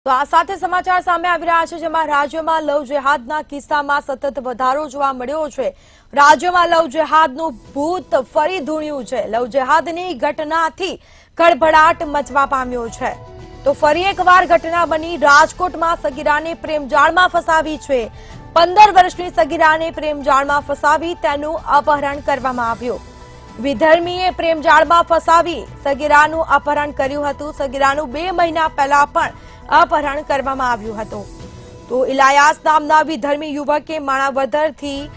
તો આ સાથે સમાચાર સામે આવી રહ્યા છે, જેમાં રાજ્યમાં લવ જેહાદના કિસ્સામાં સતત વધારો જોવા મળ્યો છે। રાજ્યમાં લવ જેહાદનું ભૂત ફરી ધૂણ્યું છે। લવ જેહાદની ઘટનાથી ખળભળાટ મચવા પામ્યો છે। તો ફરી એકવાર ઘટના બની રાજકોટમાં સગીરાને પ્રેમજાળમાં ફસાવી છે। 15 વર્ષની સગીરાને પ્રેમજાળમાં ફસાવી તેનું અપહરણ કરવામાં આવ્યું। વિધર્મીએ પ્રેમજાળમાં ફસાવી સગીરાનું અપહરણ કર્યું હતું। સગીરાનું 2 મહિના પહેલા પણ अपहरण કરવામાં આવ્યું હતું। તો ઇલાયાસ નામના વિધર્મી યુવકે માણાવદરથી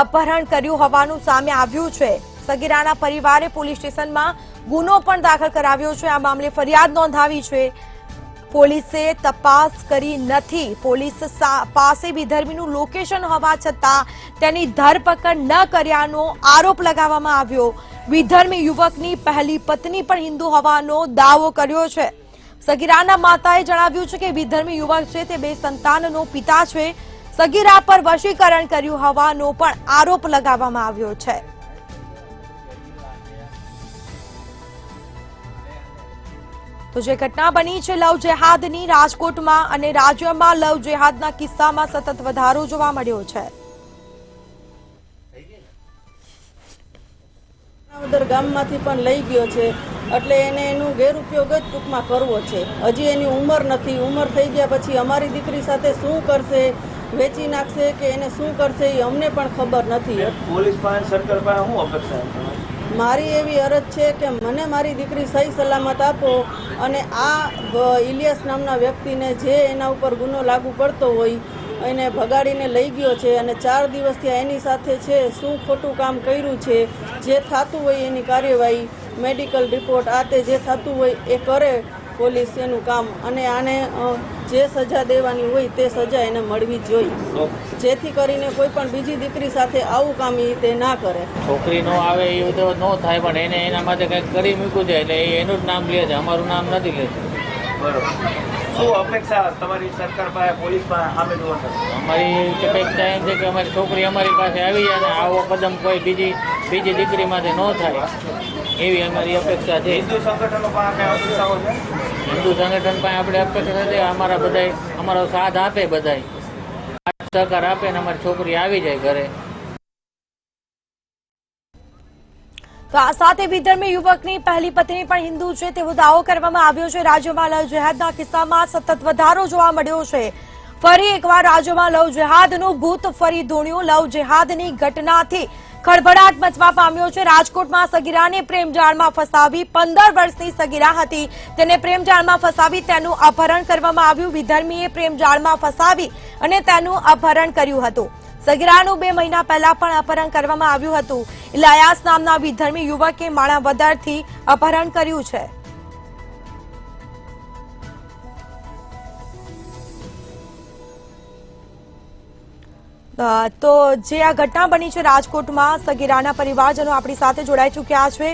અપહરણ કર્યું હોવાનું સામે આવ્યું છે। સગીરાના પરિવારે પોલીસ સ્ટેશનમાં ગુનો પણ દાખલ કરાવ્યો છે। આ મામલે ફરિયાદ નોંધાવી છે। પોલીસે તપાસ કરી નથી। પોલીસ પાસે વિધર્મીનું લોકેશન હોવા છતાં તેની ધરપકડ ન કર્યાનો આરોપ લગાવવામાં આવ્યો। વિધર્મી યુવકની પહેલી પત્ની પણ હિન્દુ હોવાનો દાવો કર્યો છે। સગીરાના માતાએ જણાવ્યું છે કે વિધર્મી યુવક છે તે 2 સંતાનનો પિતા છે। સગીરા પર વશીકરણ કર્યું હોવાનો પણ આરોપ લગાવવામાં આવ્યો છે। તો જે ઘટના બની છે લવ જેહાદની રાજકોટમાં અને રાજ્યમાં લવ જેહાદના કિસ્સામાં સતત વધારો જોવા મળ્યો છે। ગામમાંથી પણ લઈ ગયો છે, એટલે એને એનું ગેરઉપયોગ જ ટૂંકમાં કરવો છે। હજી એની ઉંમર નથી। ઉંમર થઈ ગયા પછી અમારી દીકરી સાથે શું કરશે, વેચી નાખશે કે એને શું કરશે એ અમને પણ ખબર નથી। પોલીસ પાસે સરકાર પાસે શું અપેક્ષા? મારી એવી અરજ છે કે મને મારી દીકરી સહી સલામત આપો અને આ ઇલિયાસ નામના વ્યક્તિને જે એના ઉપર ગુનો લાગુ પડતો હોય એને ભગાડીને લઈ ગયો છે અને 4 દિવસથી એની સાથે છે। શું ખોટું કામ કર્યું છે, જે થતું હોય એની કાર્યવાહી, મેડિકલ રિપોર્ટ આ તે જે થતું હોય એ કરે પોલીસ એનું કામ, અને આને જે સજા દેવાની હોય તે સજા એને મળવી જોઈએ, જેથી કરીને કોઈ પણ બીજી દીકરી સાથે આવું કામ તે ના કરે। છોકરી નો આવે એ તો ન થાય, પણ એને એના માટે કંઈક કરી મૂક્યું છે એટલે એનું જ નામ લે છે, અમારું નામ નથી લેતું। બરોબર। શું અપેક્ષા તમારી સરકાર પાસે, પોલીસ પાસે સામે જોવા? અમારી અપેક્ષા એમ છે કે અમારી છોકરી અમારી પાસે આવી જાય અને આવો કદમ કોઈ બીજી દીકરીમાંથી ન થાય એવી અમારી અપેક્ષા છે। હિન્દુ સંગઠનો પાસે અપેક્ષાઓ છે? હિન્દુ સંગઠન પાસે આપણે અપેક્ષા છે અમારા બધાય અમારો સાથ આપે, બધાય સહકાર આપે ને અમારી છોકરી આવી જાય ઘરે। તો આ સાથે વિધર્મી યુવકની પહેલી પત્ની પણ હિન્દુ છે તેવો દાવો કરવામાં આવ્યો છે। રાજ્યમાં લવ જેહાદના કિસ્સામાં સતત વધારો જોવા મળ્યો છે। ફરી એકવાર રાજ્યમાં લવ જેહાદનું ભૂત ફરી ધૂણ્યું। લવ જેહાદની ઘટનાથી ખળભળાટ મચવા પામ્યો છે। રાજકોટમાં સગીરાને પ્રેમજાળમાં ફસાવી 15 વર્ષની સગીરા હતી, તેને પ્રેમજાળમાં ફસાવી તેનું અપહરણ કરવામાં આવ્યું। વિધર્મીએ પ્રેમજાળમાં ફસાવી અને તેનું અપહરણ કર્યું હતું। સગીરાનું 2 મહિના પહેલા પણ અપહરણ કરવામાં આવ્યું હતું। ઇલાયાસ નામના વિધર્મી યુવકે માણાવદરથી અપહરણ કર્યું છે। તો જે આ ઘટના બની છે રાજકોટમાં, સગીરાના પરિવારજનો આપણી સાથે જોડાઈ ચૂક્યા છે।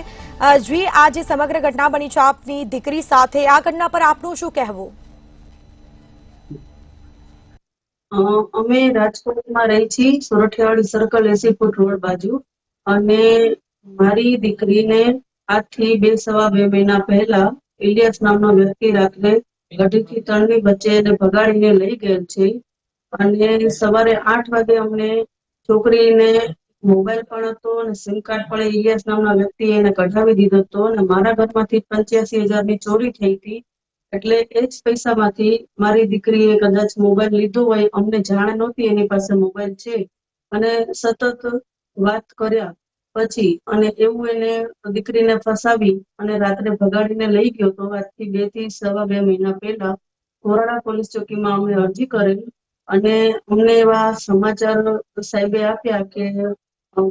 જી, આ જે સમગ્ર ઘટના બની છે આપની દીકરી સાથે, આ ઘટના પર આપનું શું કહેવું? અમે રાજકોટમાં રહી છીએ, સોરઠિયાવાડી સર્કલ 80 ફૂટ રોડ બાજુ, અને મારી દીકરીને આજથી 2-2.5 મહિના પહેલા ઇલિયાસ નામનો વ્યક્તિ રાત્રે ગઢીથી તળની વચ્ચે એને ભગાડીને લઈ ગયેલ છે। અને સવારે 8 વાગે અમને છોકરીને મોબાઈલ પણ હતો અને સિમ કાર્ડ પણ ઇલિયાસ નામના વ્યક્તિએ એને કઢાવી દીધો હતો, અને મારા ઘરમાંથી 85,000ની ચોરી થઈ હતી। એટલે એ જ પૈસામાંથી મારી દીકરીએ કદાચ મોબાઈલ લીધો હોય, અમને જાણ નહોતી એની પાસે મોબાઈલ છે, અને સતત વાત કર્યા પછી અને એવું એને દીકરીને ફસાવી અને રાત્રે ભગાડીને લઈ ગયો। તો આજથી 2 થી 2.5 મહિના પહેલા કોરાડા પોલીસ ચોકીમાં અમે અરજી કરેલી, અને અમને એવા સમાચાર સાહેબે આપ્યા કે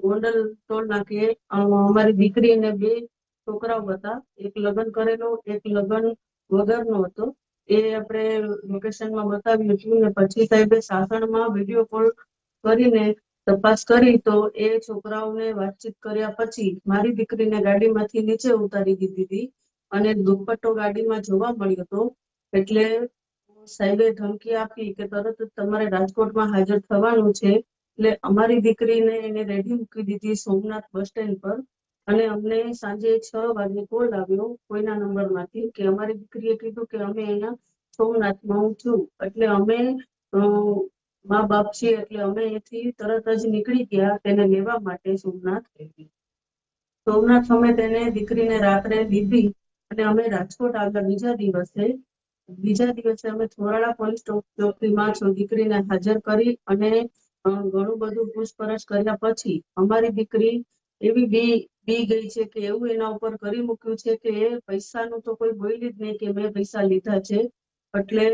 ગોંડલ ટોલ નાકે અમારી દીકરીને 2 છોકરાઓ હતા, એક લગ્ન કરેલો, એક લગ્ન વગરનો હતો। એ આપણે લોકેશનમાં બતાવ્યું હતું, ને પછી સાહેબે સાસણમાં વિડીયો કોલ કરીને તપાસ કરી તો એ છોકરાઓને વાતચીત કર્યા પછી મારી દીકરીને ગાડીમાંથી નીચે ઉતારી દીધી હતી અને દુપટ્ટો ગાડીમાં જોવા મળ્યો હતો। એટલે સાહેબે ધમકી આપી કે તરત તમારે રાજકોટમાં હાજર થવાનું છે। એટલે અમારી દીકરીને એને રેડી મૂકી દીધી સોમનાથ બસ સ્ટેન્ડ પર, અને અમને સાંજે 6 વાગે કોલ આવ્યો કોઈના નંબરમાંથી કે અમારી દીકરીએ કીધું કે અમે અહીંયા સોમનાથમાં હું છું. એટલે અમે મા બાપ છીએ એટલે અમે અહીંથી તરત જ નીકળી ગયા તેને લેવા માટે સોમનાથ. અમે તેને દીકરીને રાત્રે લીધી અને અમે રાજકોટ આગળ બીજા દિવસે અમે થોરાળા પોલીસ ચોકીમાં દીકરીને હાજર કરી અને ઘણું બધું પૂછપરછ કર્યા પછી અમારી દીકરી એવી બી ગઈ છે કે એવું એના ઉપર કરી મૂક્યું છે કે એ પૈસાનું તો કોઈ બોલી જ નહીં કે મેં પૈસા લીધા છે. એટલે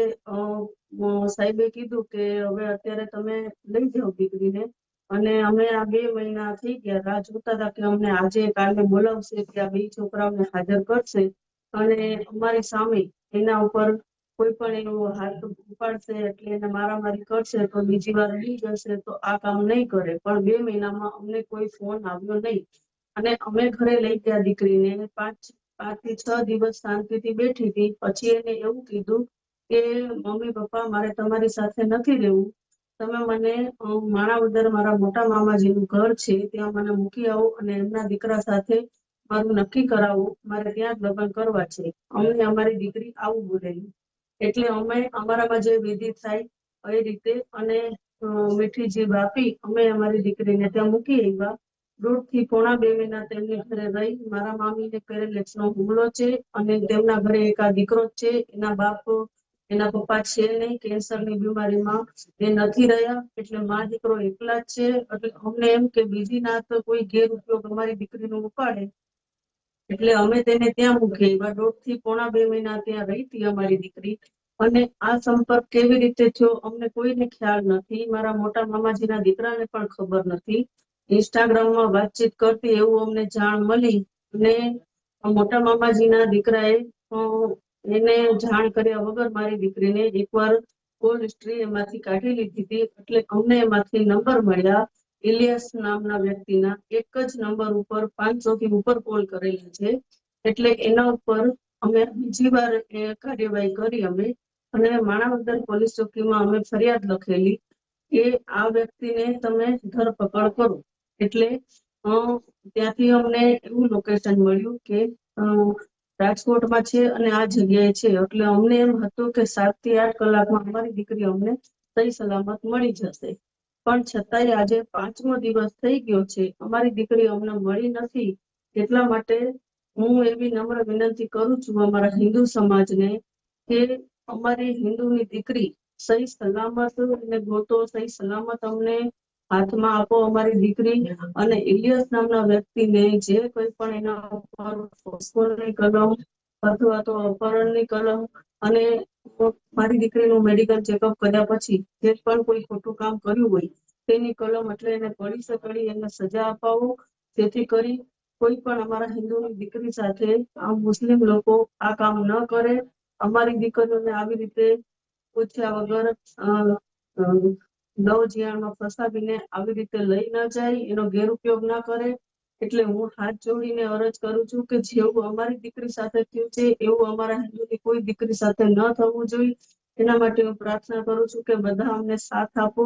સાહેબે કીધું કે હવે અત્યારે તમે લઈ જાઓ દીકરીને. અને અમે આ 2 મહિના થઈ ગયા રાહ જોતા હતા કે અમને આજે કાલે બોલાવશે કે આ 2 છોકરાઓને હાજર કરશે અને અમારી સામે એના ઉપર કોઈ પણ એનો હાથ ઉપાડશે એટલે એને મારામારી કરશે તો બીજી વાર લઈ જશે તો આ કામ નહીં કરે. પણ 2 મહિનામાં અમને કોઈ ફોન આવ્યો નહીં અને અમે ઘરે લઈ ગયા દીકરીને. 5 થી 6 દિવસ શાંતિથી બેઠી હતી. પછી એને એવું કીધું કે મમ્મી પપ્પા મારે તમારી સાથે નથી રહેવું, તમે મને માણાવદર મારા મોટા મામાજીનું ઘર છે ત્યાં મને મૂકી આવો અને એમના દીકરા સાથે મારું નક્કી કરાવો, મારે ત્યાં જ લગ્ન કરવા છે. અમને અમારી દીકરી આવું બોલેલી. એટલે અમે અમારામાં જે વિધિ થાય એ રીતે અને મીઠી જીભ આપી અમે અમારી દીકરીને ત્યાં મૂકી આવ્યા. 1.5 થી પોણા 2 મહિના તેમની ઘરે રહી. મારા મામીને પેરેલેક્સનો હુમલો છે અને તેમના ઘરે એક આ દીકરો જ છે. એના પપ્પા છે નહીં, કેન્સરની બીમારીમાં એ નથી રહ્યા એટલે મા દીકરો એકલા જ છે. એટલે અમને એમ કે બીજી ના તો કોઈ ગેરઉપયોગ અમારી દીકરીનો ઉપાડે એટલે અમે તેને ત્યાં મૂકી આવ્યા. 1.5 થી પોણા 2 મહિના ત્યાં રહી હતી અમારી દીકરી. અને આ સંપર્ક કેવી રીતે થયો અમને કોઈને ખ્યાલ નથી. મારા મોટા મામાજીના દીકરાને પણ ખબર નથી. ઇન્સ્ટાગ્રામમાં વાતચીત કરતી એવું અમને જાણ મળી અને મોટા મામાજીના દીકરાએ એને જાણ કર્યા વગર મારી દીકરીને એકવાર કોલ હિસ્ટ્રી એમાંથી કાઢી લીધી હતી. એટલે અમને એમાંથી નંબર મળ્યા ઇલિયાસ નામના વ્યક્તિના. એક જ નંબર ઉપર 500 થી ઉપર કોલ કરેલા છે. એટલે એના ઉપર અમે બીજી વાર કાર્યવાહી કરી અમે અને માણાવદર પોલીસ ચોકીમાં અમે ફરિયાદ લખેલી કે આ વ્યક્તિને તમે ધરપકડ કરો. એટલે ત્યાંથી અમને એવું લોકેશન મળ્યું કે રાજકોટમાં છે અને આ જગ્યાએ છે. એટલે અમને એમ હતું કે 7 થી 8 કલાકમાં અમારી દીકરી અમને સહી સલામત મળી જશે. પણ છતાંય આજે 5મો દિવસ થઈ ગયો છે, અમારી દીકરી અમને મળી નથી. એટલા માટે હું એવી નમ્ર વિનંતી કરું છું અમારા હિન્દુ સમાજને કે અમારી હિન્દુની દીકરી સહી સલામત એને ગોતો, સહી સલામત અમને હાથમાં આપો અમારી દીકરી. અને ઇલિયાસ નામના વ્યક્તિને જે કોઈ પણ એના ઉપર ફોસ્ફોરની કલમ અથવા તો અપહરણની કલમ અને મારી દીકરીનું મેડિકલ ચેકઅપ કર્યા પછી જે પણ કોઈ ખોટું કામ કર્યું હોય તેની કલમ એટલે એને કડી એને સજા અપાવો, જેથી કરી કોઈ પણ અમારા હિન્દુની દીકરી સાથે આ મુસ્લિમ લોકો આ કામ ન કરે. અમારી દીકરીઓને આવી રીતે પૂછ્યા વગર નવજીવનમાં ફસાવીને આવી રીતે લઈ ન જાય, એનો ગેરઉપયોગ ના કરે. એટલે હું હાથ જોડીને અરજ કરું છું કે જેવું અમારી દીકરી સાથે થયું છે એવું અમારા હિન્દુની કોઈ દીકરી સાથે ન થવું જોઈએ. એના માટે હું પ્રાર્થના કરું છું કે બધા અમને સાથ આપો.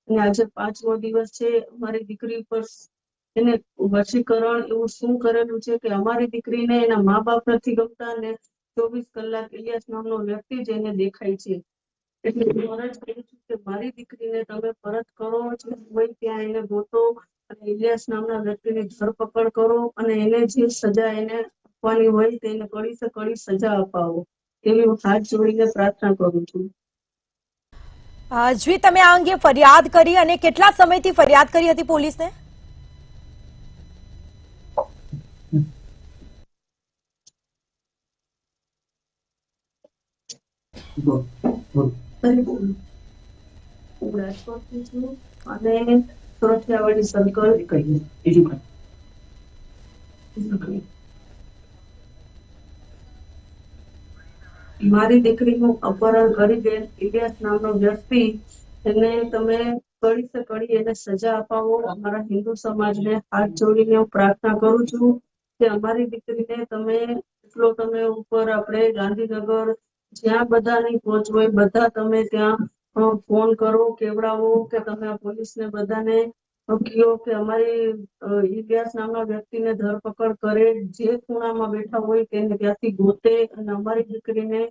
અને આજે 5મો દિવસ છે. અમારી દીકરી પર એને વશીકરણ એવું શું કરેલું છે કે અમારી દીકરીને એના મા બાપ નથી ગમતા અને 24 કલાક ઇલિયાસ નામનો વ્યક્તિ જ એને દેખાય છે. એટલે હું અરજ કરું છું કે મારી દીકરીને તમે પરત કરો, હોય ત્યાં એને ગોતો અને ઇલિયાસ નામના વ્યક્તિની ધરપકડ કરો અને એને જે સજા એને આપવાની હોય તેને કડી સે કડી સજા અપાવો એવી હું હાથ જોડીને પ્રાર્થના કરું છું. જી, તમે આ અંગે ફરિયાદ કરી અને કેટલા સમયથી ફરિયાદ કરી હતી પોલીસને? હું રાજકોટથી છું અને સુરઠિયાવાડી સર્કલ મારી દીકરીનું અપહરણ કરી દે ઇલિયાસ નામનો વ્યક્તિ એને તમે કડી સે કડી એને સજા અપાવો. અમારા હિન્દુ સમાજને હાથ જોડીને હું પ્રાર્થના કરું છું કે અમારી દીકરીને તમે ઉપર આપણે ગાંધીનગર જ્યાં બધાની પહોંચ હોય બધા તમે ત્યાં ફોન કરો, કેવડાવો કે તમે આ પોલીસને બધાને કહો કે અમારી ઇલિયાસ નામના વ્યક્તિને ધરપકડ કરે, જે ખૂણામાં બેઠા હોય તેને ત્યાંથી ગોતે અને અમારી દીકરીને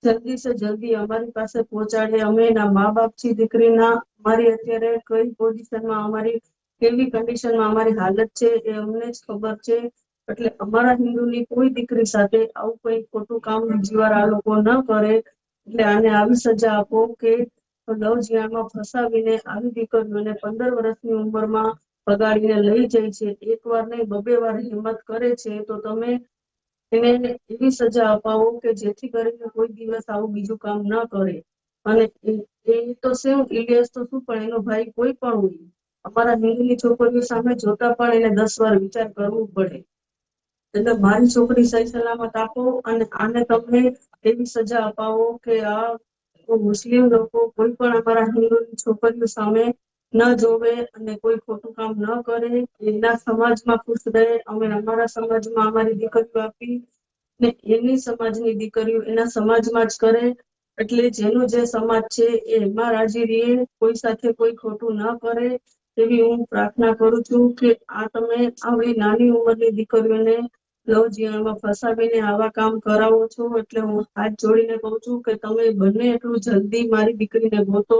જલ્દી સે જલ્દી અમારી પાસે પહોંચાડે. અમે એના મા બાપ છીએ દીકરીના. અમારી અત્યારે કઈ પોઝિશનમાં, અમારી કેવી કન્ડિશનમાં અમારી હાલત છે એ અમને જ ખબર છે. એટલે અમારા હિન્દુની કોઈ દીકરી સાથે આવું કોઈ ખોટું કામ બીજી વાર આ લોકો ન કરે. એટલે આને આવી સજા આપો કે લવ જીહાદમાં ફસાવીને આવી દીકરીઓને 15 વર્ષની ઉંમરમાં ભગાડીને લઈ જાય છે. એક વાર નહીં 2 વાર હિંમત કરે છે તો તમે એને એવી સજા અપાવો કે જેથી કરીને કોઈ દિવસ આવું બીજું કામ ન કરે. અને એ તો શું, ઇલિયાસ તો શું, પણ એનો ભાઈ કોઈ પણ હોય, અમારા હિન્દુની છોકરીઓ સામે જોતા પણ એને 10 વાર વિચાર કરવું પડે. એટલે મારી છોકરી સહી સલામત આપો અને આને તમે એવી સજા અપાવો કે આ મુસ્લિમ લોકો કોઈ પણ અમારા હિન્દુની છોકરીઓ સામે ન જોવે અને કોઈ ખોટું કામ ન કરે. એના સમાજમાં ખુશ રહે. અમે અમારા સમાજમાં અમારી દીકરીઓ આપી ને એની સમાજની દીકરીઓ એના સમાજમાં જ કરે. એટલે જેનું જે સમાજ છે એમાં રાજી રહીએ, કોઈ સાથે કોઈ ખોટું ન કરે. એવી હું પ્રાર્થના કરું છું કે આ તમે આવડી નાની ઉંમરની દીકરીઓને લવ જીવનમાં ફસાવીને આવા કામ કરાવો છો. એટલે હું હાથ જોડીને કહું છું કે તમે બને એટલું જલ્દી મારી દીકરીને ગોતો.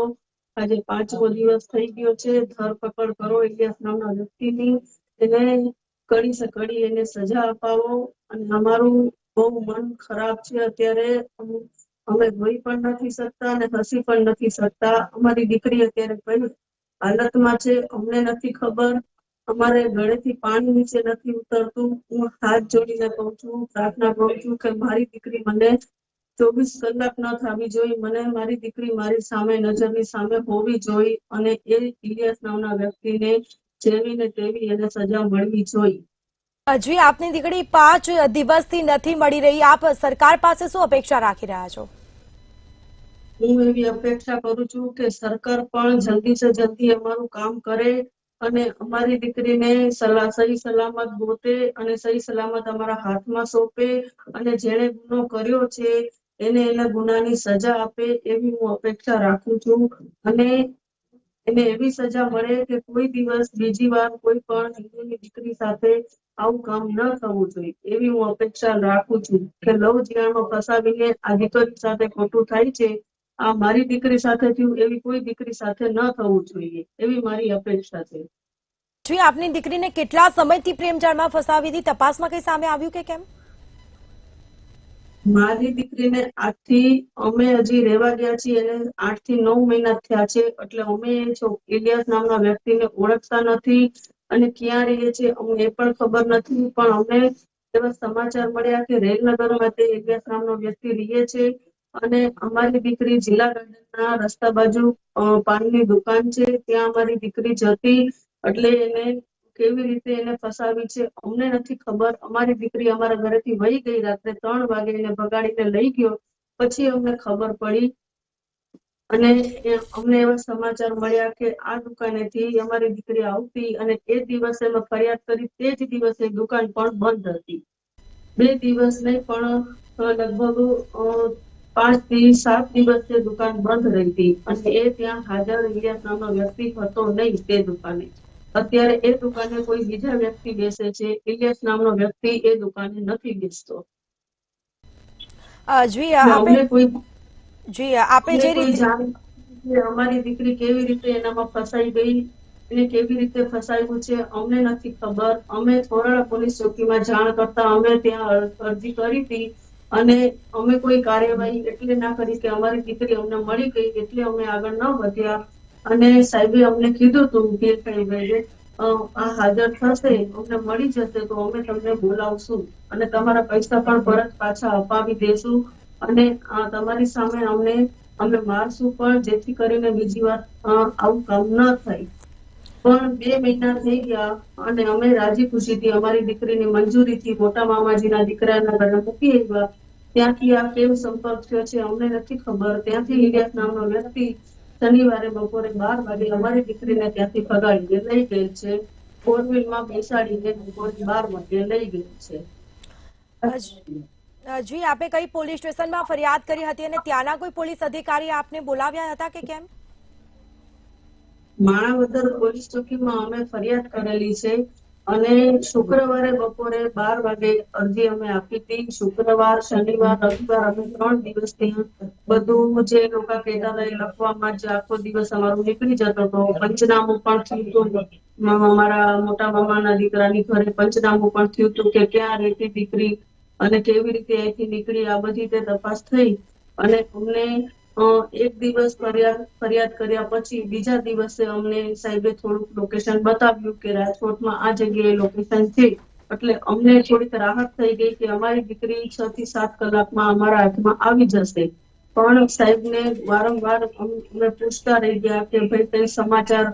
આજે 5મો દિવસ થઈ ગયો છે. ધરપકડ કરો ઇલિયાસ નામના વ્યક્તિની. એને કડી સે કડી એને સજા અપાવો. અને અમારું બહુ મન ખરાબ છે અત્યારે. અમે જોઈ પણ નથી શકતા અને હસી પણ નથી શકતા. અમારી દીકરી અત્યારે કઈ હાલતમાં છે અમને નથી ખબર. અમારે ગળેથી પાણી નીચે નથી ઉતરતું. હું હાથ જોડીને કહું છું, પ્રાર્થના કરું છું કે મારી દીકરી મને 24 કલાક ન થવી જોઈએ. મને મારી દીકરી મારી સામે, નજરની સામે હોવી જોઈએ. અને એ ઇલિયાસ નામના વ્યક્તિને જેવી ને તેવી એને સજા મળવી જોઈએ. હજી આપની દીકરી 5 દિવસથી નથી મળી રહી. આપ સરકાર પાસે શું અપેક્ષા રાખી રહ્યા છો? હું એવી અપેક્ષા કરું છું કે સરકાર પણ જલ્દી સે જલ્દી અમારું કામ કરે અને અમારી દીકરીને સહી સલામત ગોતે અને સહી સલામત અમારા હાથમાં સોંપે. અને જેણે ગુનો કર્યો છે એને એના ગુનાની સજા આપે એવી હું અપેક્ષા રાખું છું. અને એને એવી સજા મળે કે કોઈ દિવસ બીજી વાર કોઈ પણ હિન્દુની દીકરી સાથે આવું કામ ન થવું જોઈએ એવી હું અપેક્ષા રાખું છું. કે લવ જીવનમાં ફસાવીને આ દીકરી સાથે ખોટું થાય છે, આ મારી દીકરી સાથે થયું, એવી કોઈ દીકરી સાથે ન થવું જોઈએ એવી મારી અપેક્ષા છે. જી આપની દીકરીને કેટલા સમયથી પ્રેમજાળમાં ફસાવી હતી? તપાસમાં કઈ સામે આવ્યું કે કેમ? મારી દીકરીને આજથી અમે હજી રહેવા ગયા છીએ એને 8 થી 9 મહિના થયા છે. એટલે અમે ઇલિયાસ નામના વ્યક્તિને ઓળખતા નથી અને ક્યાં રહીએ છીએ અમને એ પણ ખબર નથી. પણ અમે એવા સમાચાર મળ્યા કે રેલનગરમાં તે ઇલિયાસ નામનો વ્યક્તિ રહે છે. અને અમારી દીકરી જિલ્લા ગાર્ડનના રસ્તા બાજુ પાનની દુકાન છે, ત્યાં અમારી દીકરી જતી. એટલે એને કેવી રીતે એને ફસાવી છે અમને નથી ખબર. અમારી દીકરી અમારા ઘરેથી વહી ગઈ. રાત્રે 3 વાગે એને ભગાડીને લઈ ગયો. પછી અમને ખબર પડી અને અમને એવા સમાચાર મળ્યા કે આ દુકાનેથી અમારી દીકરી આવતી અને એ દિવસે અમે ફરિયાદ કરી. તે જ દિવસે દુકાન પણ બંધ હતી. 2 દિવસ નહીં પણ લગભગ 5 થી 7 દિવસ તે દુકાન બંધ રહી હતી. અને એ ત્યાં હાજર ઇલિયાસ નામનો વ્યક્તિ હતો નહીં તે દુકાને. અત્યારે એ દુકાને કોઈ બીજા વ્યક્તિ બેસે છે. ઇલિયાસ નામનો વ્યક્તિ એ દુકાને નથી બેસતો. જી અમને કોઈ આપે જે રીતે અમારી દીકરી કેવી રીતે એનામાં ફસાઈ ગઈ, એને કેવી રીતે ફસાયું છે અમને નથી ખબર. અમે થોરાળા પોલીસ ચોકીમાં જાણ કરતા અમે ત્યાં અરજી કરી હતી અને અમે કોઈ કાર્યવાહી એટલે ના કરી કે અમારી દીકરી અમને મળી ગઈ એટલે અમે આગળ ન વધ્યા. અને સાહેબે અમને કીધું હતું પીએસઆઈ આ હાજર થશે, અમને મળી જશે તો અમે તમને બોલાવશું અને તમારા પૈસા પણ પરત પાછા અપાવી દેશું અને તમારી સામે અમે મારશું પણ, જેથી કરીને બીજી વાર આવું કામ ન થાય. પણ 2 મહિના થઈ ગયા અને અમે રાજી ખુશીથી અમારી દીકરીની મંજૂરીથી મોટા મામાજીના દીકરાના ઘરે મૂકી આવ્યા. ત્યાંથી આ કેમ સંપર્ક થયો છે અમને નથી ખબર. ત્યાંથી ઇલિયાસ નામનો વ્યક્તિ શનિવારે બપોરે 12 વાગે અમારી દીકરીને ત્યાંથી ભગાડીને લઈ ગઈ છે. 4-વ્હીલમાં બેસાડીને બપોરે 12 વાગે લઈ ગઈ છે. જી આપે કઈ પોલીસ સ્ટેશનમાં ફરિયાદ કરી હતી અને ત્યાંના કોઈ પોલીસ અધિકારી આપને બોલાવ્યા હતા કે કેમ? માણાવદર પોલીસ ચોકીમાં અમે ફરિયાદ કરેલી છે અને શુક્રવારે બપોરે 12 વાગે અરજી અમે આપી હતી. શુક્રવાર, શનિવાર, રવિવાર અમે 3 દિવસ ત્યાં બધું જે લોકો કહેતા હતા એ લખવામાં જ આખો દિવસ અમારો નીકળી જતો હતો. પંચનામું પણ થયું હતું. મારા મોટા મામાના દીકરાની ઘરે પંચનામું પણ થયું હતું કે ક્યાં રહેતી દીકરી અને કેવી રીતે અહીંથી નીકળી, આ બધી તે તપાસ થઈ. અને અમને એક દિવસ ફરિયાદ કર્યા પછી બીજા દિવસે અમને સાહેબે થોડુંક લોકેશન બતાવ્યું કે રાજકોટમાં આ જગ્યાએ લોકેશન છે. એટલે અમને થોડીક રાહત થઈ ગઈ કે અમારી દીકરી 6 થી 7 કલાકમાં અમારા હાથમાં આવી જશે. પણ સાહેબને વારંવાર અમે પૂછતા રહી ગયા કે ભાઈ કઈ સમાચાર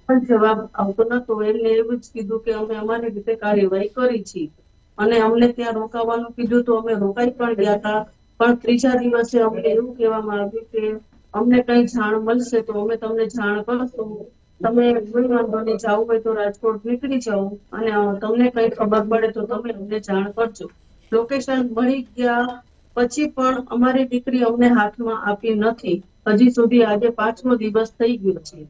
પણ જવાબ આવતો નતો. એમને એવું જ કીધું કે અમે અમારી રીતે કાર્યવાહી કરી છે. અને અમને ત્યાં રોકાવાનું કીધું તો અમે રોકાઈ પણ ગયા હતા. પણ ત્રીજા દિવસે અમને એવું કહેવામાં આવ્યું કે અમને કઈ જાણ મળશે તો અમે તમને જાણ કરશું. તમે કોઈ વાંધો નહીં, જવું હોય તો રાજકોટ નીકળી જાઓ અને તમને કઈ ખબર પડે તો તમે અમને જાણ કરજો. લોકેશન મળી ગયા પછી પણ અમારી દીકરી અમને હાથમાં આપી નથી. હજી સુધી આજે 5મો દિવસ થઈ ગયો છે.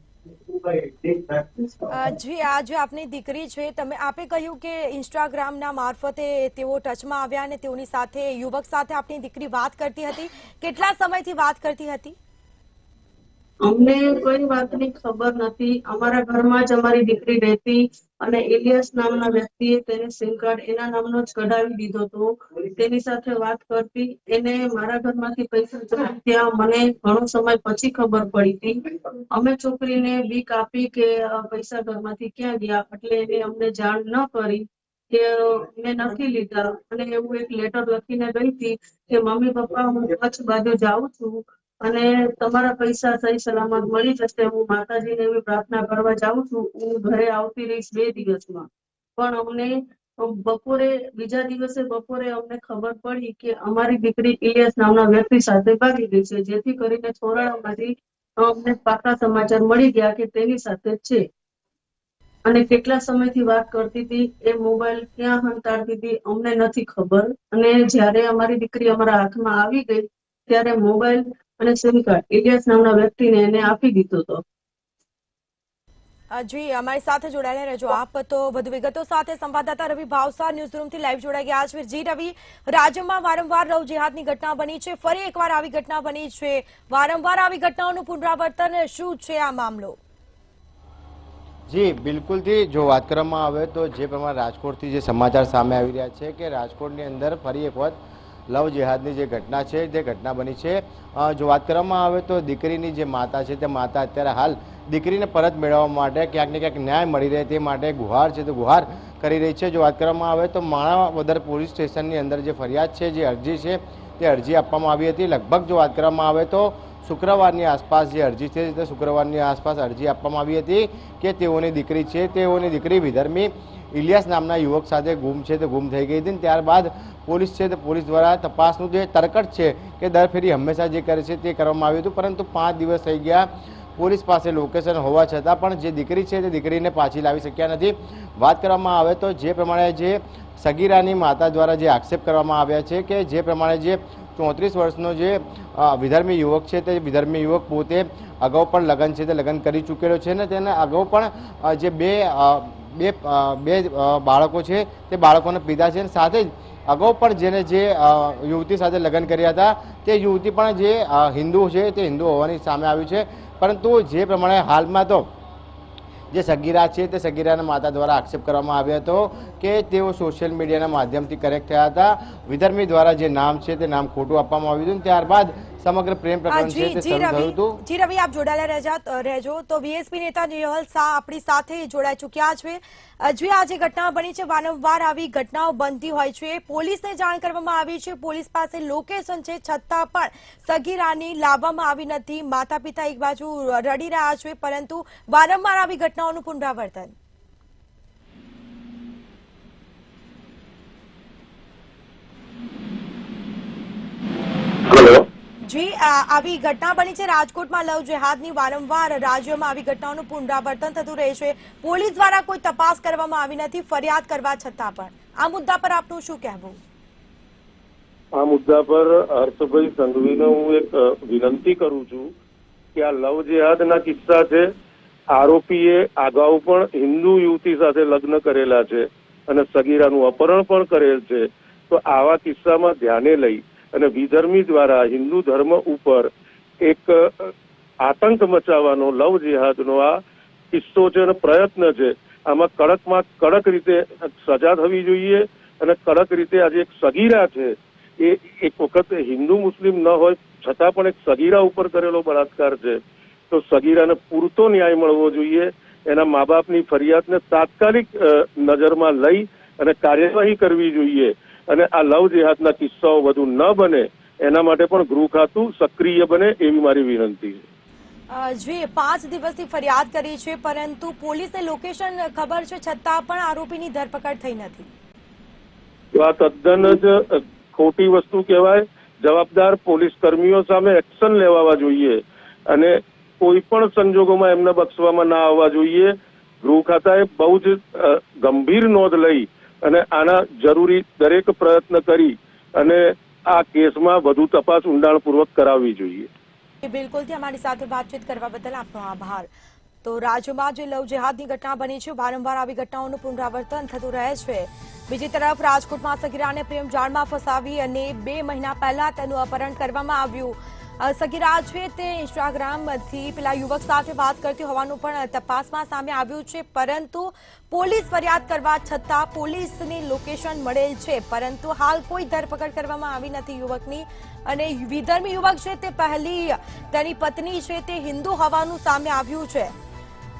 જી, આ જે આપની દીકરી છે, આપે કહ્યું કે ઇન્સ્ટાગ્રામના મારફતે તેઓ ટચમાં આવ્યા અને તેઓની સાથે યુવક સાથે આપની દીકરી વાત કરતી હતી. કેટલા સમયથી વાત કરતી હતી? અમને કોઈ વાતની ખબર નથી. અમારા ઘરમાં જ અમારી દીકરી રહેતી અને ઇલિયાસ નામના વ્યક્તિએ તેને સિમ કાર્ડ એના નામનો જ કઢાવી દીધો હતો. તેની સાથે વાત કરતી. એને મારા ઘરમાંથી પૈસા ત્યાં મને ઘણો સમય પછી ખબર પડી હતી. અમે છોકરીને બીક આપી કે પૈસા ઘરમાંથી ક્યાં ગયા, એટલે એને અમને જાણ ન કરી કે મેં નથી લીધા. અને એવું એક લેટર લખીને ગઈ હતી કે મમ્મી પપ્પા હું કચ્છ બાજુ જાઉં છું અને તમારા પૈસા સહી સલામત મળી જશે. હું માતાજીને એવી પ્રાર્થના કરવા જાઉં છું. હું ઘરે આવતી રહીશ 2 દિવસમાં. પણ અમને બીજા દિવસે બપોરે અમને ખબર પડી કે અમારી દીકરી ઇલિયાસ નામના વ્યક્તિ સાથે ભાગી ગઈ છે. જેથી કરીને છોરાણામાંથી અમને પાકા સમાચાર મળી ગયા કે તેની સાથે છે. અને કેટલા સમયથી વાત કરતી હતી, એ મોબાઈલ ક્યાં હંતાડતી હતી અમને નથી ખબર. અને જ્યારે અમારી દીકરી અમારા હાથમાં આવી ગઈ ત્યારે મોબાઈલ અને સિમ કાર્ડ ઇલિયાસ નામના વ્યક્તિને એને આપી દીધો હતો. જી, અમારી સાથે જોડાયેલા રહેજો આપ. તો વધુ વિગતો સાથે સંવાદદાતા રવિ ભાવસાર ન્યૂઝરૂમથી લાઈવ જોડાઈ ગયા છે. જી રવિ, રાજ્યમાં વારંવાર લવ જેહાદની ઘટના બની છે. ફરી એકવાર આવી ઘટના બની છે. વારંવાર આવી ઘટનાઓનું પુનરાવર્તન શું છે આ મામલો? જી બિલકુલથી જો વાત કરવામાં આવે તો જે પ્રમાણે રાજકોટથી જે સમાચાર સામે આવી રહ્યા છે કે રાજકોટની અંદર ફરી એક વખત લવ જેહાદની જે ઘટના છે તે ઘટના બની છે. જો વાત કરવામાં આવે તો દીકરીની જે માતા છે તે માતા અત્યારે હાલ દીકરીને પરત મેળવવા માટે ક્યાંક ને ક્યાંક ન્યાય મળી રહે તે માટે ગુહાર છે તે ગુહાર કરી રહી છે. જો વાત કરવામાં આવે તો માણાવદર પોલીસ સ્ટેશનની અંદર જે ફરિયાદ છે, જે અરજી છે તે અરજી આપવામાં આવી હતી. લગભગ જો વાત કરવામાં આવે તો શુક્રવારની આસપાસ જે અરજી છે તે શુક્રવારની આસપાસ અરજી આપવામાં આવી હતી કે તેઓની દીકરી છે, તેઓની દીકરી વિધર્મી ઇલિયાસ નામના યુવક સાથે ગુમ છે તે ગુમ થઈ ગઈ હતી. ત્યારબાદ પોલીસ છે તે પોલીસ દ્વારા તપાસનું જે તરકટ છે કે દર ફેરી હંમેશા જે કરે છે તે કરવામાં આવ્યું હતું. પરંતુ 5 દિવસ થઈ ગયા પોલીસ પાસે લોકેશન હોવા છતાં પણ જે દીકરી છે તે દીકરીને પાછી લાવી શક્યા નથી. વાત કરવામાં આવે તો જે પ્રમાણે જે સગીરાની માતા દ્વારા જે આક્ષેપ કરવામાં આવ્યા છે કે જે પ્રમાણે જે 34 વર્ષનો જે વિધર્મી યુવક છે તે વિધર્મી યુવક પોતે અગાઉ પણ લગ્ન છે તે લગ્ન કરી ચૂકેલો છે ને તેને અગાઉ પણ જે બે બાળકો છે તે બાળકોના પિતા છે. સાથે જ અગાઉ પણ જેને જે યુવતી સાથે લગ્ન કર્યા હતા તે યુવતી પણ જે હિન્દુ છે તે હિન્દુ હોવાની સામે આવ્યું છે. પરંતુ જે પ્રમાણે હાલમાં તો જે સગીરા છે તે સગીરાના માતા દ્વારા આક્ષેપ કરવામાં આવ્યો હતો કે તેઓ સોશિયલ મીડિયાના માધ્યમથી કનેક્ટ થયા હતા. વિધર્મી દ્વારા જે નામ છે તે નામ ખોટું આપવામાં આવ્યું હતું. ત્યારબાદ સમગ્ર પ્રેમ પ્રકરણ છે તે શરૂ થયું હતું. જી રવિ, આપ જોડાયેલા રહેજો. તો વીએસપી નેતા નેહલ શાહ આપણી સાથે જોડાઈ ચૂક્યા છે. જે આ જે ઘટના બની છે, વારંવાર આવી ઘટનાઓ બનતી હોય છે. પોલીસને જાણ કરવામાં આવી છે, પોલીસ પાસે લોકેશન છે, છતાં પણ સગીરાની લાવવામાં આવી નથી. માતા પિતા એક બાજુ રડી રહ્યા છે, પરંતુ વારંવાર આવી ઘટનાઓનું પુનરાવર્તન. જી, આવી ઘટના બની છે રાજકોટમાં લવ જેહાદની. વારંવાર રાજ્યમાં આવી ઘટનાઓનું પુનરાવર્તન થતું રહે છે. પોલીસ દ્વારા કોઈ તપાસ કરવામાં આવી નથી, ફરિયાદ કરવા છતાં પણ. આ મુદ્દા પર આપનું શું કહેવું? આ મુદ્દા પર હર્ષભાઈ સંઘવીને હું એક વિનંતી કરું છું કે આ લવ જેહાદના કિસ્સા છે આરોપીએ અગાઉ પણ હિન્દુ યુવતી સાથે લગ્ન કરેલા છે અને સગીરાનું અપહરણ પણ કરેલ છે. તો આવા કિસ્સામાં ધ્યાને લઈ અને વિધર્મી દ્વારા હિન્દુ ધર્મ ઉપર એક આતંક મચાવવાનો લવ જેહાદનો આ કિસ્સો છે અને પ્રયત્ન છે. આમાં કડકમાં કડક રીતે સજા થવી જોઈએ અને કડક રીતે આજે એક સગીરા છે એ એક વખત હિન્દુ મુસ્લિમ ન હોય છતાં પણ એક સગીરા ઉપર કરેલો બળાત્કાર છે. તો સગીરાને પૂરતો ન્યાય મળવો જોઈએ. એના મા બાપની ફરિયાદને તાત્કાલિક નજરમાં લઈ અને કાર્યવાહી કરવી જોઈએ અને આ લવ જેહાદના કિસ્સાઓ વધુ ન બને એના માટે પણ ગૃહ ખાતું સક્રિય બને એવી મારી વિનંતી છે. જી 5 દિવસથી ફરિયાદ કરી છે પરંતુ પોલીસને લોકેશન ખબર છે છતાં પણ આરોપીની ધરપકડ થઈ નથી. તો આ તદ્દન જ ખોટી વસ્તુ કહેવાય. જવાબદાર પોલીસ કર્મીઓ સામે એક્શન લેવા જોઈએ અને કોઈ પણ સંજોગોમાં એમને બક્ષવામાં ના આવવા જોઈએ. ગૃહ ખાતાએ બહુ જ ગંભીર નોંધ લઈ અને આના જરૂરી દરેક પ્રયત્ન કરી અને આ કેસમાં વધુ તપાસ ઊંડાણપૂર્વક કરાવવી જોઈએ. બિલકુલથી અમારી સાથે વાતચીત કરવા બદલ આપનો આભાર. તો રાજ્યમાં જે લવ જેહાદની ઘટના બની છે વારંવાર આવી ઘટનાઓનું પુનરાવર્તન થતું રહે છે. બીજી તરફ રાજકોટમાં સગીરાને પ્રેમ જાળમાં ફસાવી અને 2 મહિના પહેલા તેનું અપહરણ કરવામાં આવ્યું. સગીરા છે તે ઇન્સ્ટાગ્રામથી પેલા યુવક સાથે વાત કરતી હોવાનું પણ તપાસમાં સામે આવ્યું છે પરંતુ પોલીસ ફરિયાદ કરવા છતાં પોલીસની લોકેશન મળેલ છે પરંતુ હાલ કોઈ ધરપકડ કરવામાં આવી નથી યુવકની. અને વિધર્મી યુવક છે તે પહેલી તેની પત્ની છે તે હિન્દુ હોવાનું સામે આવ્યું છે.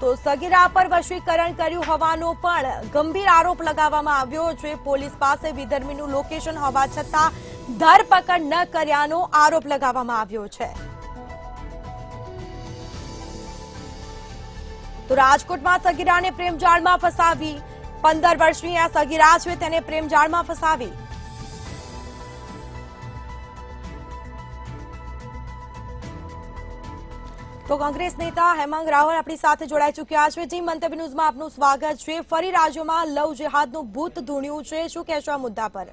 તો સગીરા પર વશીકરણ કર્યું હોવાનો પણ ગંભીર આરોપ લગાવવામાં આવ્યો છે. પોલીસ પાસે વિધર્મીનું લોકેશન હોવા છતાં ધરપકડ ન કર્યાનો આરોપ લગાવવામાં આવ્યો છે. તો રાજકોટમાં સગીરાને પ્રેમજાળમાં ફસાવી 15 વર્ષની આ સગીરા છે તેને પ્રેમજાળમાં ફસાવી. તો કોંગ્રેસ નેતા હેમાંગ રાવલ આપણી સાથે જોડાઈ ચૂક્યા છે. જી મંતવ્ય ન્યૂઝમાં આપનું સ્વાગત છે. ફરી રાજ્યમાં લવ જેહાદનું ભૂત ધૂણ્યું છે, શું કહેશો આ મુદ્દા પર?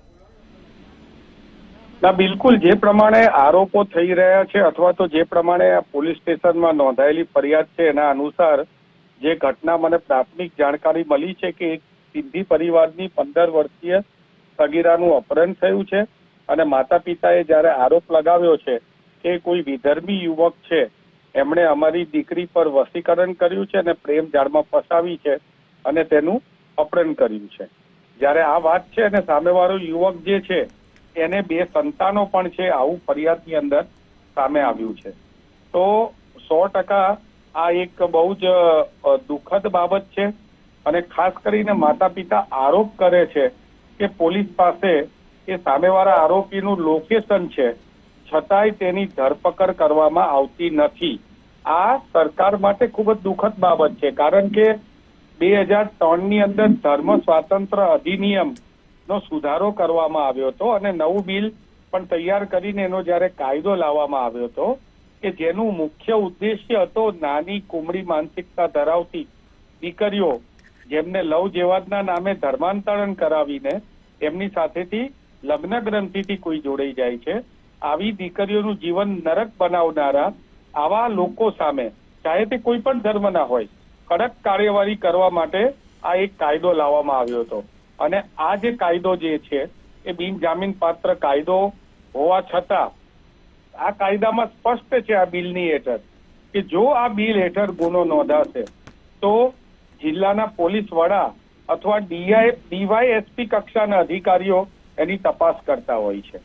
ના, બિલકુલ જે પ્રમાણે આરોપો થઈ રહ્યા છે અથવા તો જે પ્રમાણે પોલીસ સ્ટેશનમાં નોંધાયેલી ફરિયાદ છે એના અનુસાર જે ઘટના મને પ્રાથમિક જાણકારી મળી છે કે એક સિંધી પરિવારની 15 વર્ષીય સગીરાનું અપહરણ થયું છે અને માતા પિતાએ જ્યારે આરોપ લગાવ્યો છે કે કોઈ વિધર્મી યુવક છે એમણે અમારી દીકરી પર વશીકરણ કર્યું છે અને પ્રેમ જાળમાં ફસાવી છે અને તેનું અપહરણ કર્યું છે. જ્યારે આ વાત છે અને સામેવાળો યુવક જે છે એને 2 સંતાનો પણ છે આવું ફરિયાદની અંદર સામે આવ્યું છે. તો 100% આ એક બહુ જ દુઃખદ બાબત છે અને ખાસ કરીને માતા પિતા આરોપ કરે છે કે પોલીસ પાસે એ સામેવાળા આરોપીનું લોકેશન છે છતાંય તેની ધરપકડ કરવામાં આવતી નથી. આ સરકાર માટે ખૂબ જ દુઃખદ બાબત છે કારણ કે 2003ની અંદર ધર્મ સ્વાતંત્ર્ય અધિનિયમ નો સુધારો કરવામાં આવ્યો હતો અને નવું બિલ પણ તૈયાર કરીને એનો જ્યારે કાયદો લાવવામાં આવ્યો હતો કે જેનું મુખ્ય ઉદ્દેશ્ય હતો નાની કુમળી માનસિકતા ધરાવતી દીકરીઓ જેમને લવ જેહાદના નામે ધર્માંતરણ કરાવીને એમની સાથેથી લગ્ન ગ્રંથિથી કોઈ જોડાઈ જાય છે. આવી દીકરીઓનું જીવન નરક બનાવનારા આવા લોકો સામે ચાહે તે કોઈ પણ ધર્મના હોય કડક કાર્યવાહી કરવા માટે આ એક કાયદો લાવવામાં આવ્યો હતો. અને આ જે કાયદો જે છે એ બિનજામીન પાત્ર કાયદો હોવા છતાં આ કાયદામાં સ્પષ્ટ છે આ બિલની હેઠળ કે જો આ બિલ હેઠળ ગુનો નોંધાશે તો જિલ્લાના પોલીસ વડા અથવા ડીવાયએસપી કક્ષાના અધિકારીઓ એની તપાસ કરતા હોય છે.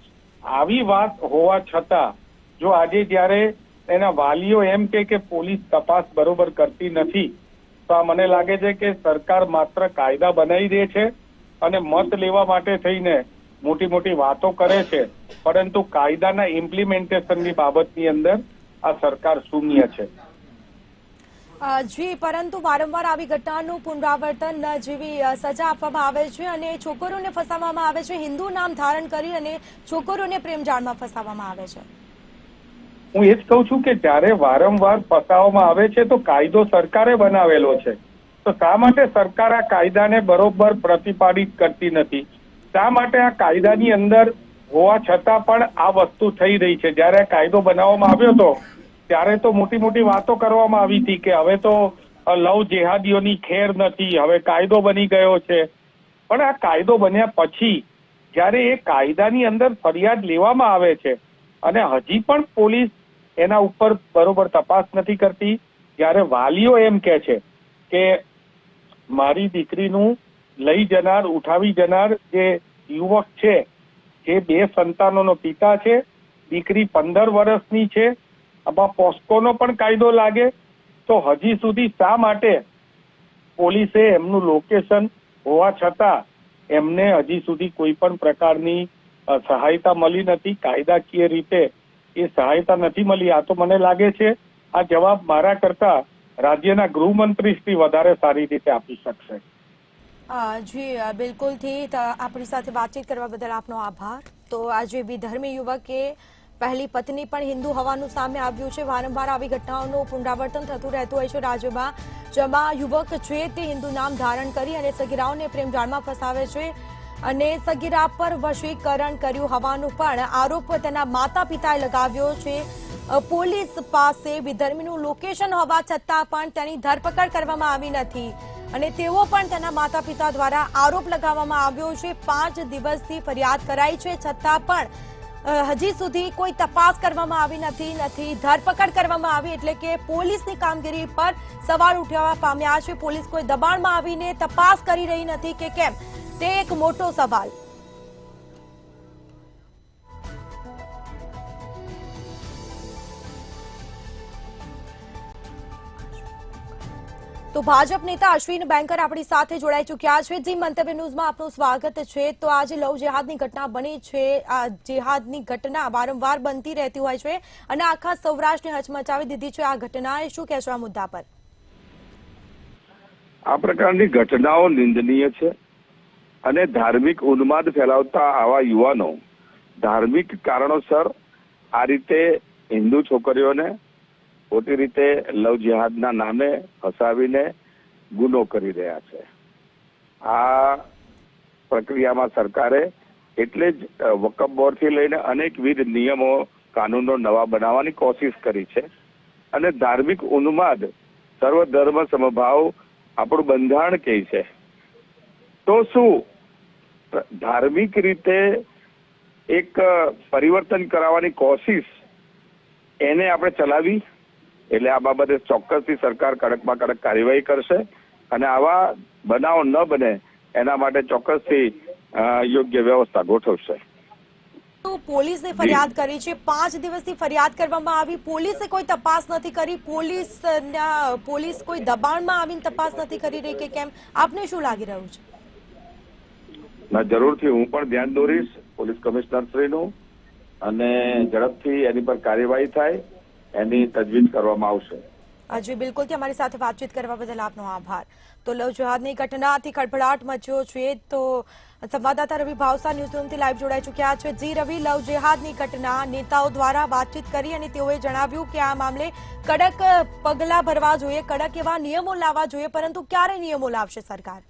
આવી વાત હોવા છતાં જો આજે જ્યારે એના વાલીઓ એમ કે પોલીસ તપાસ બરોબર કરતી નથી તો આ મને લાગે છે કે સરકાર માત્ર કાયદા બનાવી દે છે અને મત લેવા માટે થઈને મોટી મોટી વાતો કરે છે પરંતુ કાયદાના ઇમ્પ્લિમેન્ટેશનની બાબતની અંદર આ સરકાર શૂન્ય છે. જી પરંતુ વારંવાર આવી ઘટનાનું પુનરાવર્તન જેવી સજા આપવામાં આવે છે અને છોકરીઓને ફસાવવામાં આવે છે. હિન્દુ નામ ધારણ કરી અને છોકરીઓને પ્રેમજાળમાં ફસાવવામાં આવે છે. હું એ જ કહું છું કે જ્યારે વારંવાર ફસાવવામાં આવે છે તો કાયદો સરકારે બનાવેલો છે તો શા માટે સરકાર આ કાયદાને બરોબર પ્રતિપાદિત કરતી નથી? શા માટે આ કાયદાની અંદર હોવા છતાં પણ આ વસ્તુ થઈ રહી છે? જ્યારે આ કાયદો બનાવવામાં આવ્યો હતો ત્યારે તો મોટી મોટી વાતો કરવામાં આવી હતી કે હવે તો લવ જેહાદીઓની ખેર નથી, હવે કાયદો બની ગયો છે. પણ આ કાયદો બન્યા પછી જ્યારે એ કાયદાની અંદર ફરિયાદ લેવામાં આવે છે અને હજી પણ પોલીસ એના ઉપર બરોબર તપાસ નથી કરતી, જ્યારે વાલીઓ એમ કહે છે કે મારી દીકરીનું લઈ જનાર, ઉઠાવી જનાર જે યુવક છે જે 2 સંતાનોનો પિતા છે, દીકરી 15 વર્ષની છે, આમાં પોસ્કોનો પણ કાયદો લાગે, તો હજી સુધી શા માટે પોલીસે એમનું લોકેશન હોવા છતાં એમને હજી સુધી કોઈ પણ પ્રકારની સહાયતા મળી નથી, કાયદાકીય રીતે એ સહાયતા નથી મળી? આ તો મને લાગે છે આ જવાબ મારા કરતા રાજ્યના ગૃહમંત્રી શ્રી વધારે સારી રીતે આપી શકશે. જી બિલકુલથી આપણી સાથે વાતચીત કરવા બદલ આપનો આભાર. તો આજે વિધર્મી યુવકે પહેલી પત્ની પણ હિન્દુ હોવાનું સામે આવ્યું છે. વારંવાર આવી ઘટનાઓનું પુનરાવર્તન થતું રહેતું હોય છે રાજ્યમાં, જેમાં યુવક છે તે હિન્દુ નામ ધારણ કરી અને સગીરાઓને પ્રેમજાળમાં ફસાવે છે અને સગીરા પર વશીકરણ કર્યું હોવાનું પણ આરોપ તેના માતા પિતાએ લગાવ્યો છે. પોલીસ પાસે વિધર્મીનું લોકેશન હોવા છતાં પણ તેની ધરપકડ કરવામાં આવી નથી અને તેઓ પણ તેના માતા પિતા દ્વારા આરોપ લગાવવામાં આવ્યો છે. 5 દિવસથી ફરિયાદ કરાઈ છે છતાં પણ હજી સુધી કોઈ તપાસ કરવામાં આવી નથી ધરપકડ કરવામાં આવી, એટલે કે પોલીસની કામગીરી પર સવાલ ઉઠવા પામ્યા છે. પોલીસ કોઈ દબાણમાં આવીને તપાસ કરી રહી નથી કે કેમ, તે એક મોટો સવાલ. તો ભાજપ નેતા અશ્વિન બેંકર આપણી સાથે જોડાઈ ચૂક્યા છે. જી, મંતવ્ય ન્યૂઝમાં આપનું સ્વાગત છે. તો આજે લવ જેહાદની ઘટના બની છે. આ જેહાદની ઘટના વારંવાર બનતી રહેતી હોય છે અને આખા સૌરાષ્ટ્રને હચમચાવી દીધી છે આ ઘટનાએ. શું કહેશો આ મુદ્દા પર? આ પ્રકારની ઘટનાઓ નિંદનીય છે અને ધાર્મિક ઉન્માદ ફેલાવતા આવા યુવાનો ધાર્મિક કારણોસર આ રીતે હિન્દુ છોકરીઓને ખોટી રીતે લવ જેહાદના નામે ફસાવીને ગુનો કરી રહ્યા છે. આ પ્રક્રિયામાં સરકારે એટલે જ વકફ બોર્ડથી લઈને અનેકવિધ નિયમો, કાનૂનો નવા બનાવવાની કોશિશ કરી છે અને ધાર્મિક ઉન્માદ, સર્વધર્મ સમભાવ આપણું બંધારણ કહે છે. તો શું ધાર્મિક રીતે એક પરિવર્તન કરાવવાની કોશિશ એને આપણે ચલાવી? એટલે આ બાબતે ચોક્કસથી સરકાર કડકમાં કડક કાર્યવાહી કરશે અને આવા બનાવ ન બને એના માટે ચોક્કસથી યોગ્ય વ્યવસ્થા ગોઠવશે. તો પોલીસે ફરિયાદ કરી છે, 5 દિવસથી ફરિયાદ કરવામાં આવી, પોલીસે કોઈ તપાસ નથી કરી, પોલીસ કોઈ દબાણમાં આવીને તપાસ નથી કરી રહી કે કેમ, આપને શું લાગી રહ્યું છે? જરૂરથી હું પણ ધ્યાન દોરીશ પોલીસ કમિશનર શ્રીનું અને ઝડપથી એની પર કાર્યવાહી થાય એની તજવીજ કરવામાં આવશે. જી બિલકુલથી અમારી સાથે વાતચીત કરવા બદલ આપનો આભાર. તો લવ જેહાદની ઘટનાથી ખળભળાટ મચ્યો છે. તો સંવાદદાતા રવિ ભાવસા ન્યૂઝરૂમથી લાઈવ જોડાઈ ચૂક્યા છે. જી રવિ, લવ જેહાદની ઘટના નેતાઓ દ્વારા વાતચીત કરી અને તેઓએ જણાવ્યું કે આ મામલે કડક પગલાં ભરવા જોઈએ, કડક એવા નિયમો લાવવા જોઈએ, પરંતુ ક્યારે નિયમો લાવશે સરકાર?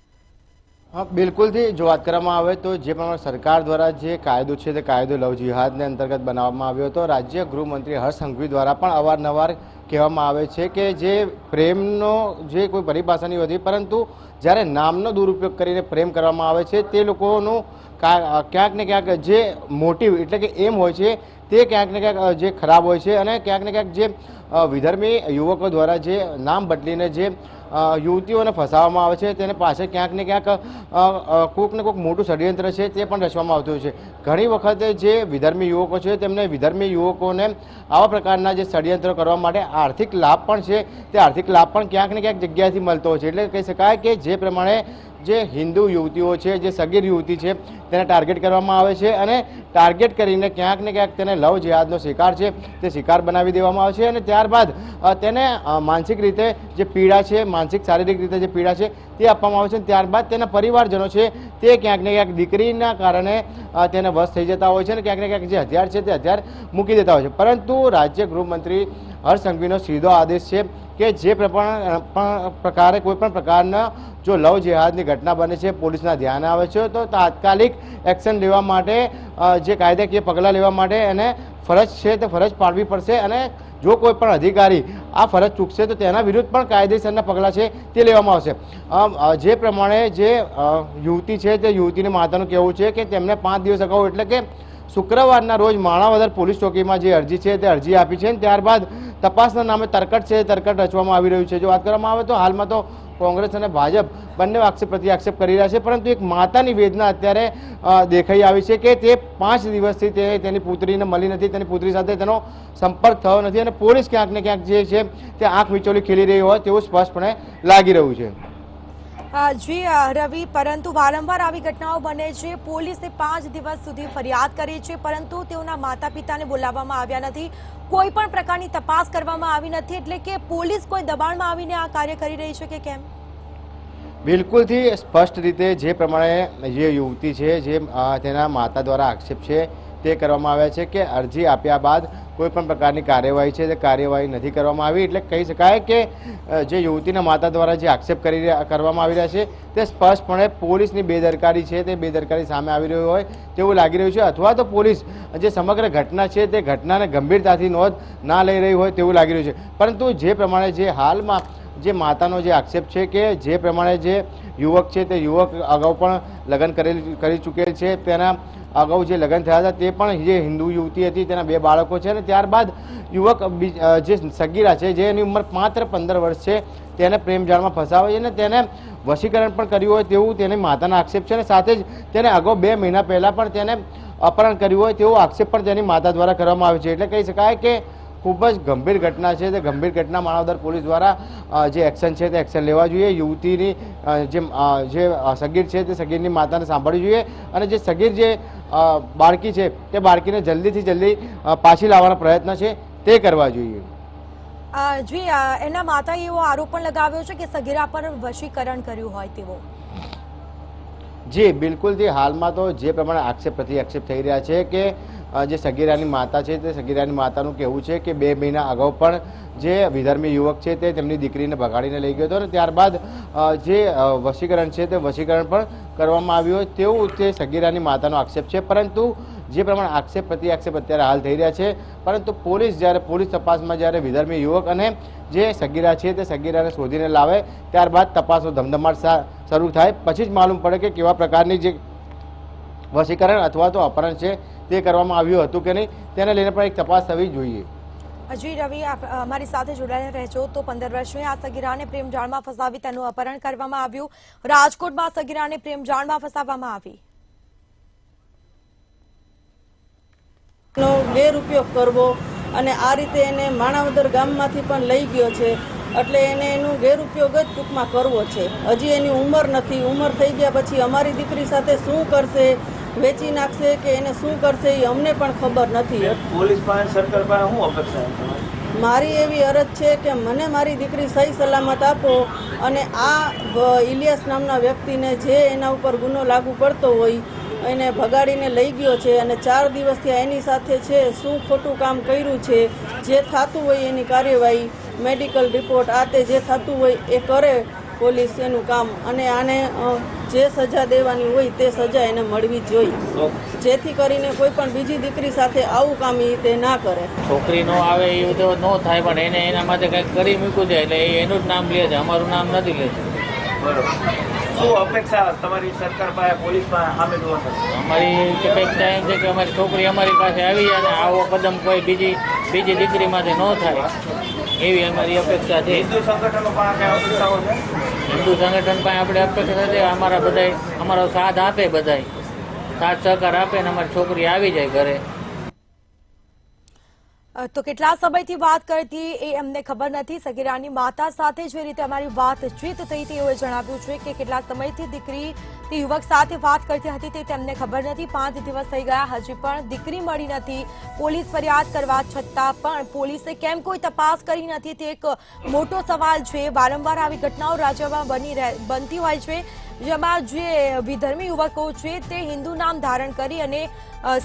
હા, બિલકુલથી જો વાત કરવામાં આવે તો જે પ્રમાણે સરકાર દ્વારા જે કાયદો છે તે કાયદો લવ જિહાદને અંતર્ગત બનાવવામાં આવ્યો હતો. રાજ્ય ગૃહમંત્રી હર્ષ સંઘવી દ્વારા પણ અવારનવાર કહેવામાં આવે છે કે જે પ્રેમનો જે કોઈ પરિભાષા નહીં હોતી, પરંતુ જ્યારે નામનો દુરુપયોગ કરીને પ્રેમ કરવામાં આવે છે તે લોકોનું ક્યાંક ને ક્યાંક જે મોટિવ એટલે કે એમ હોય છે તે ક્યાંક ને ક્યાંક જે ખરાબ હોય છે અને ક્યાંક ને ક્યાંક જે વિધર્મી યુવકો દ્વારા જે નામ બદલીને જે યુવતીઓને ફસાવવામાં આવે છે તેને પાછળ ક્યાંક ને ક્યાંક કોઈક ને કોઈક મોટું ષડયંત્ર છે તે પણ રચવામાં આવતું છે. ઘણી વખતે જે વિધર્મી યુવકો છે તેમને વિધર્મી યુવકોને આવા પ્રકારના જે ષડયંત્રો કરવા માટે આર્થિક લાભ પણ છે તે આર્થિક લાભ પણ ક્યાંક ને ક્યાંક જગ્યાએથી મળતો હોય છે. એટલે કહી શકાય કે જે પ્રમાણે જે હિન્દુ યુવતીઓ છે, જે સગીર યુવતી છે તેને ટાર્ગેટ કરવામાં આવે છે અને ટાર્ગેટ કરીને ક્યાંક ને ક્યાંક તેને લવ જેહાદનો શિકાર છે તે શિકાર બનાવી દેવામાં આવે છે અને ત્યારબાદ તેને માનસિક રીતે જે પીડા છે, માનસિક શારીરિક રીતે જે પીડા છે તે આપવામાં આવે છે. ત્યારબાદ તેના પરિવારજનો છે તે ક્યાંક ને ક્યાંક દીકરીના કારણે તેને વશ થઈ જતા હોય છે અને ક્યાંક ને ક્યાંક જે હથિયાર છે તે હથિયાર મૂકી દેતા હોય છે. પરંતુ રાજ્ય ગૃહમંત્રી હર્ષ સંઘવીનો સીધો આદેશ છે કે જે પ્રકારે કોઈ પણ પ્રકારના જો લવ જેહાદની ઘટના બને છે, પોલીસના ધ્યાને આવે છે તો તાત્કાલિક એક્શન લેવા માટે જે કાયદાકીય પગલાં લેવા માટે એને ફરજ છે તે ફરજ પાડવી પડશે અને જો કોઈ પણ અધિકારી આ ફરજ ચૂકશે તો તેના વિરુદ્ધ પણ કાયદેસરના પગલાં છે તે લેવામાં આવશે। જે પ્રમાણે જે યુવતી છે તે યુવતીની માતાનું કહેવું છે કે તેમને 5 દિવસ અગાઉ એટલે કે શુક્રવારના રોજ માણાવદર પોલીસ ચોકીમાં જે અરજી છે તે અરજી આપી છે અને ત્યારબાદ તપાસના નામે તરકટ છે તરકટ રચવામાં આવી રહ્યું છે। જો વાત કરવામાં આવે તો હાલમાં તો કોંગ્રેસ અને ભાજપ બંને આક્ષેપ પ્રતિ આક્ષેપ કરી રહ્યા છે, પરંતુ એક માતાની વેદના અત્યારે દેખાઈ આવી છે કે તે 5 દિવસથી તેની પુત્રીને મળી નથી, તેની પુત્રી સાથે તેનો સંપર્ક થયો નથી અને પોલીસ ક્યાંક ને ક્યાંક જે છે તે આંખ મીચોલી ખેલી રહી હોય તેવું સ્પષ્ટપણે લાગી રહ્યું છે। જી રવિ, પરંતુ વારંવાર આવી ઘટનાઓ બને છે। પોલીસે 5 દિવસ સુધી ફરિયાદ કરી છે, પરંતુ તેઓના માતા પિતાને બોલાવવામાં આવ્યા નથી, કોઈ પણ પ્રકારની તપાસ કરવામાં આવી નથી, એટલે કે પોલીસ કોઈ દબાણમાં આવીને આ કાર્ય કરી રહી છે કે કેમ? બિલકુલથી સ્પષ્ટ રીતે જે પ્રમાણે જે યુવતી છે જે તેના માતા દ્વારા આક્ષેપ છે તે કરવામાં આવ્યા છે કે અરજી આપ્યા બાદ કોઈ પણ પ્રકારની કાર્યવાહી છે તે કાર્યવાહી નથી કરવામાં આવી, એટલે કહી શકાય કે જે યુવતીના માતા દ્વારા જે આક્ષેપ કરવામાં આવી રહ્યા છે તે સ્પષ્ટપણે પોલીસની બેદરકારી છે તે બેદરકારી સામે આવી રહ્યું હોય તેવું લાગી રહ્યું છે, અથવા તો પોલીસ જે સમગ્ર ઘટના છે તે ઘટનાને ગંભીરતાથી નોંધ ના લઈ રહી હોય તેવું લાગી રહ્યું છે। પરંતુ જે પ્રમાણે જે હાલમાં જે માતાનો જે આક્ષેપ છે કે જે પ્રમાણે જે યુવક છે તે યુવક અગાઉ પણ લગ્ન કરી ચૂકેલ છે, તેના અગાઉ જે લગ્ન થયા હતા તે પણ જે હિન્દુ યુવતી હતી, તેના 2 બાળકો છે અને ત્યારબાદ યુવક જે સગીરા છે જેની ઉંમર માત્ર 15 વર્ષ છે તેને પ્રેમ જાળમાં ફસાવે છે અને તેને વશીકરણ પણ કર્યું હોય તેવું તેની માતાના આક્ષેપ છે અને સાથે જ તેને અગાઉ 2 મહિના પહેલાં પણ તેને અપહરણ કર્યું હોય તેવો આક્ષેપ પણ તેની માતા દ્વારા કરવામાં આવે છે। એટલે કહી શકાય કે ખૂબ જ ગંભીર ઘટના છે તે ગંભીર ઘટના માણાવદર પોલીસ દ્વારા જે એક્શન છે તે એક્શન લેવા જોઈએ, યુવતીની જે સગીર છે તે સગીરની માતાને સાંભળવી જોઈએ અને જે સગીર જે બાળકી છે તે બાળકીને જલ્દીથી જલ્દી પાછી લાવવાનો પ્રયત્ન છે તે કરવા જોઈએ। જી, એના માતાએ એવો આરોપ પણ લગાવ્યો છે કે સગીરા પર વશીકરણ કર્યું હોય તેવો। જી બિલકુલથી હાલમાં તો જે પ્રમાણે આક્ષેપ પ્રતિ આક્ષેપ થઈ રહ્યા છે કે જે સગીરાની માતા છે તે સગીરાની માતાનું કહેવું છે કે 2 મહિના અગાઉ પણ જે વિધર્મી યુવક છે તે તેમની દીકરીને ભગાડીને લઈ ગયો હતો અને ત્યારબાદ જે વશીકરણ છે તે વશીકરણ પણ કરવામાં આવ્યું હોય તેવું તે સગીરાની માતાનો આક્ષેપ છે। પરંતુ જે પ્રમાણે આક્ષેપ પ્રતિ આક્ષેપ અત્યારે હાલ થઈ રહ્યા છે, પરંતુ પોલીસ તપાસમાં જ્યારે વિધર્મી યુવક અને જે સગીરા છે તે સગીરાને શોધીને લાવે ત્યારબાદ તપાસનો ધમધમાટ શરૂ થાય પછી જ માલુમ પડે કે કેવા પ્રકારની જે વશીકરણ અથવા તો અપહરણ છે તે કરવામાં આવ્યું હતું કે નહીં, તેને લઈને પણ એક તપાસ થવી જોઈએ। જી રવિ, આપ અમારી સાથે જોડાયેલા રહેજો। તો 15 વર્ષની આ સગીરાને પ્રેમ જાળમાં ફસાવી તેનું અપહરણ કરવામાં આવ્યું। રાજકોટમાં સગીરાને પ્રેમ જાળમાં ફસાવવામાં આવી। નો ગેરઉપયોગ કરવો અને આ રીતે એને માણાવદર ગામમાંથી પણ લઈ ગયો છે, એટલે એને એનું ગેરઉપયોગ જ ટૂંકમાં કરવો છે। હજી એની ઉંમર નથી, ઉંમર થઈ ગયા પછી અમારી દીકરી સાથે શું કરશે, વેચી નાખશે કે એને શું કરશે એ અમને પણ ખબર નથી। પોલીસ પાસે સરકાર પાસે શું અપેક્ષા છે? મારી એવી અરજ છે કે મને મારી દીકરી સહી સલામત આપો અને આ ઇલિયાસ નામના વ્યક્તિને જે એના ઉપર ગુનો લાગુ પડતો હોય એને ભગાડીને લઈ ગયો છે અને 4 દિવસથી એની સાથે છે, શું ખોટું કામ કર્યું છે, જે થતું હોય એની કાર્યવાહી, મેડિકલ રિપોર્ટ આ તે જે થતું હોય એ કરે પોલીસ એનું કામ અને આને જે સજા દેવાની હોય તે સજા એને મળવી જોઈએ, જેથી કરીને કોઈ પણ બીજી દીકરી સાથે આવું કામ એ તે ના કરે। છોકરી નો આવે એ તો ન થાય, પણ એને એના માટે કંઈક કરી મૂક્યું છે એટલે એનું જ નામ લે છે, અમારું નામ નથી લેતું। બરોબર, શું અપેક્ષા તમારી સરકાર પાસે પોલીસ પાસે સામે જોવા થશે? અમારી અપેક્ષા એમ છે કે અમારી છોકરી અમારી પાસે આવી જાય અને આવો કદમ કોઈ બીજી દીકરીમાંથી ન થાય એવી અમારી અપેક્ષા છે। હિન્દુ સંગઠનો પાસે અપેક્ષાઓ છે? હિન્દુ સંગઠન પાસે આપણે અપેક્ષા છે અમારા બધાય અમારો સાથ આપે, બધાય સાથ સહકાર આપે ને અમારી છોકરી આવી જાય ઘરે। તો કેટલા સમયથી વાત કરતી એ અમને ખબર નથી। સગીરાની માતા સાથે જે રીતે અમારી વાતચીત થઈ તેઓએ જણાવ્યું છે કે કેટલા સમયથી દીકરી તે યુવક સાથે વાત કરતી હતી તે તેમને ખબર નથી। 5 દિવસ થઈ ગયા, હજી પણ દીકરી મળી નથી। પોલીસ ફરિયાદ કરવા છતાં પણ પોલીસે કેમ કોઈ તપાસ કરી નથી તે એક મોટો સવાલ છે। વારંવાર આવી ઘટનાઓ રાજ્યમાં બનતી હોય છે। જેમાં જે વિધર્મી યુવકો છે તે હિન્દુ નામ ધારણ કરી અને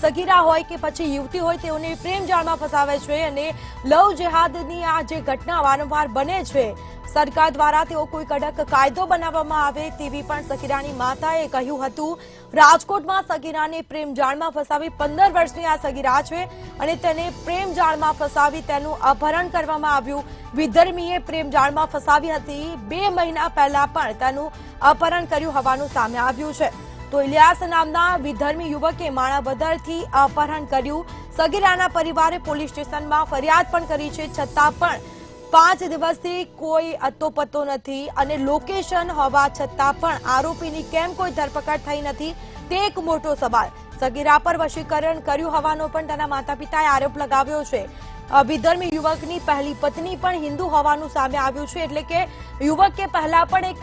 સગીરા હોય કે પછી યુવતી હોય તેઓને પ્રેમ જાળમાં ફસાવે છે અને લવ જેહાદની આ જે ઘટના વારંવાર બને છે, સરકાર દ્વારા તેઓ કોઈ કડક કાયદો બનાવવામાં આવે તેવી પણ સગીરાની માતાએ કહ્યું હતું. રાજકોટમાં સગીરાને પ્રેમ જાળમાં ફસાવી 15 વર્ષની આ સગીરા છે અને તેને પ્રેમ જાળમાં ફસાવી તેનું અપહરણ કરવામાં આવ્યું. વિધર્મીએ પ્રેમ જાળમાં ફસાવી હતી. 2 મહિના પહેલા પણ તેનું અપહરણ કર્યું હોવાનું સામે આવ્યું છે. તો ઇલિયાસ નામના વિધર્મી યુવકે માણાવદરથી અપહરણ કર્યું. સગીરાના પરિવારે પોલીસ સ્ટેશનમાં ફરિયાદ પણ કરી છે, છતાં પણ 5 દિવસથી કોઈ અતોપતો નથી અને લોકેશન હોવા છતાં પણ આરોપીની કેમ કોઈ ધરપકડ થઈ નથી તે એક મોટો સવાલ. સગીરા પર વશીકરણ કર્યું હોવાનો પણ તેના માતા પિતાએ આરોપ લગાવ્યો છે. વિધર્મી યુવકની પહેલી પત્ની પણ હિન્દુ હોવાનું સામે આવ્યું છે, એટલે કે યુવકે પહેલા પણ એક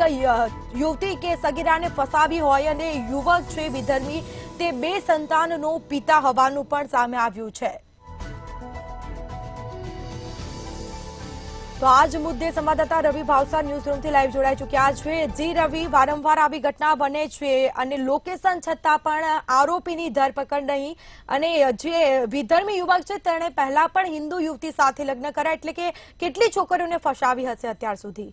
યુવતી કે સગીરાને ફસાવી હોય અને યુવક છે વિધર્મી તે 2 સંતાનનો પિતા હોવાનું પણ સામે આવ્યું છે. તો આજ મુદ્દે સંવાદદાતા રવિ ભાવસાર ન્યૂઝરૂમથી લાઈવ જોડાઈ ચૂક્યા છે. જી રવિ, વારંવાર આવી ઘટના બને છે અને લોકેશન છતાં પણ આરોપીની ધરપકડ નહીં અને જે વિધર્મી યુવક છે તેણે પહેલા પણ હિન્દુ યુવતી સાથે લગ્ન કર્યા, એટલે કે કેટલી છોકરીઓને ફસાવી હશે અત્યાર સુધી?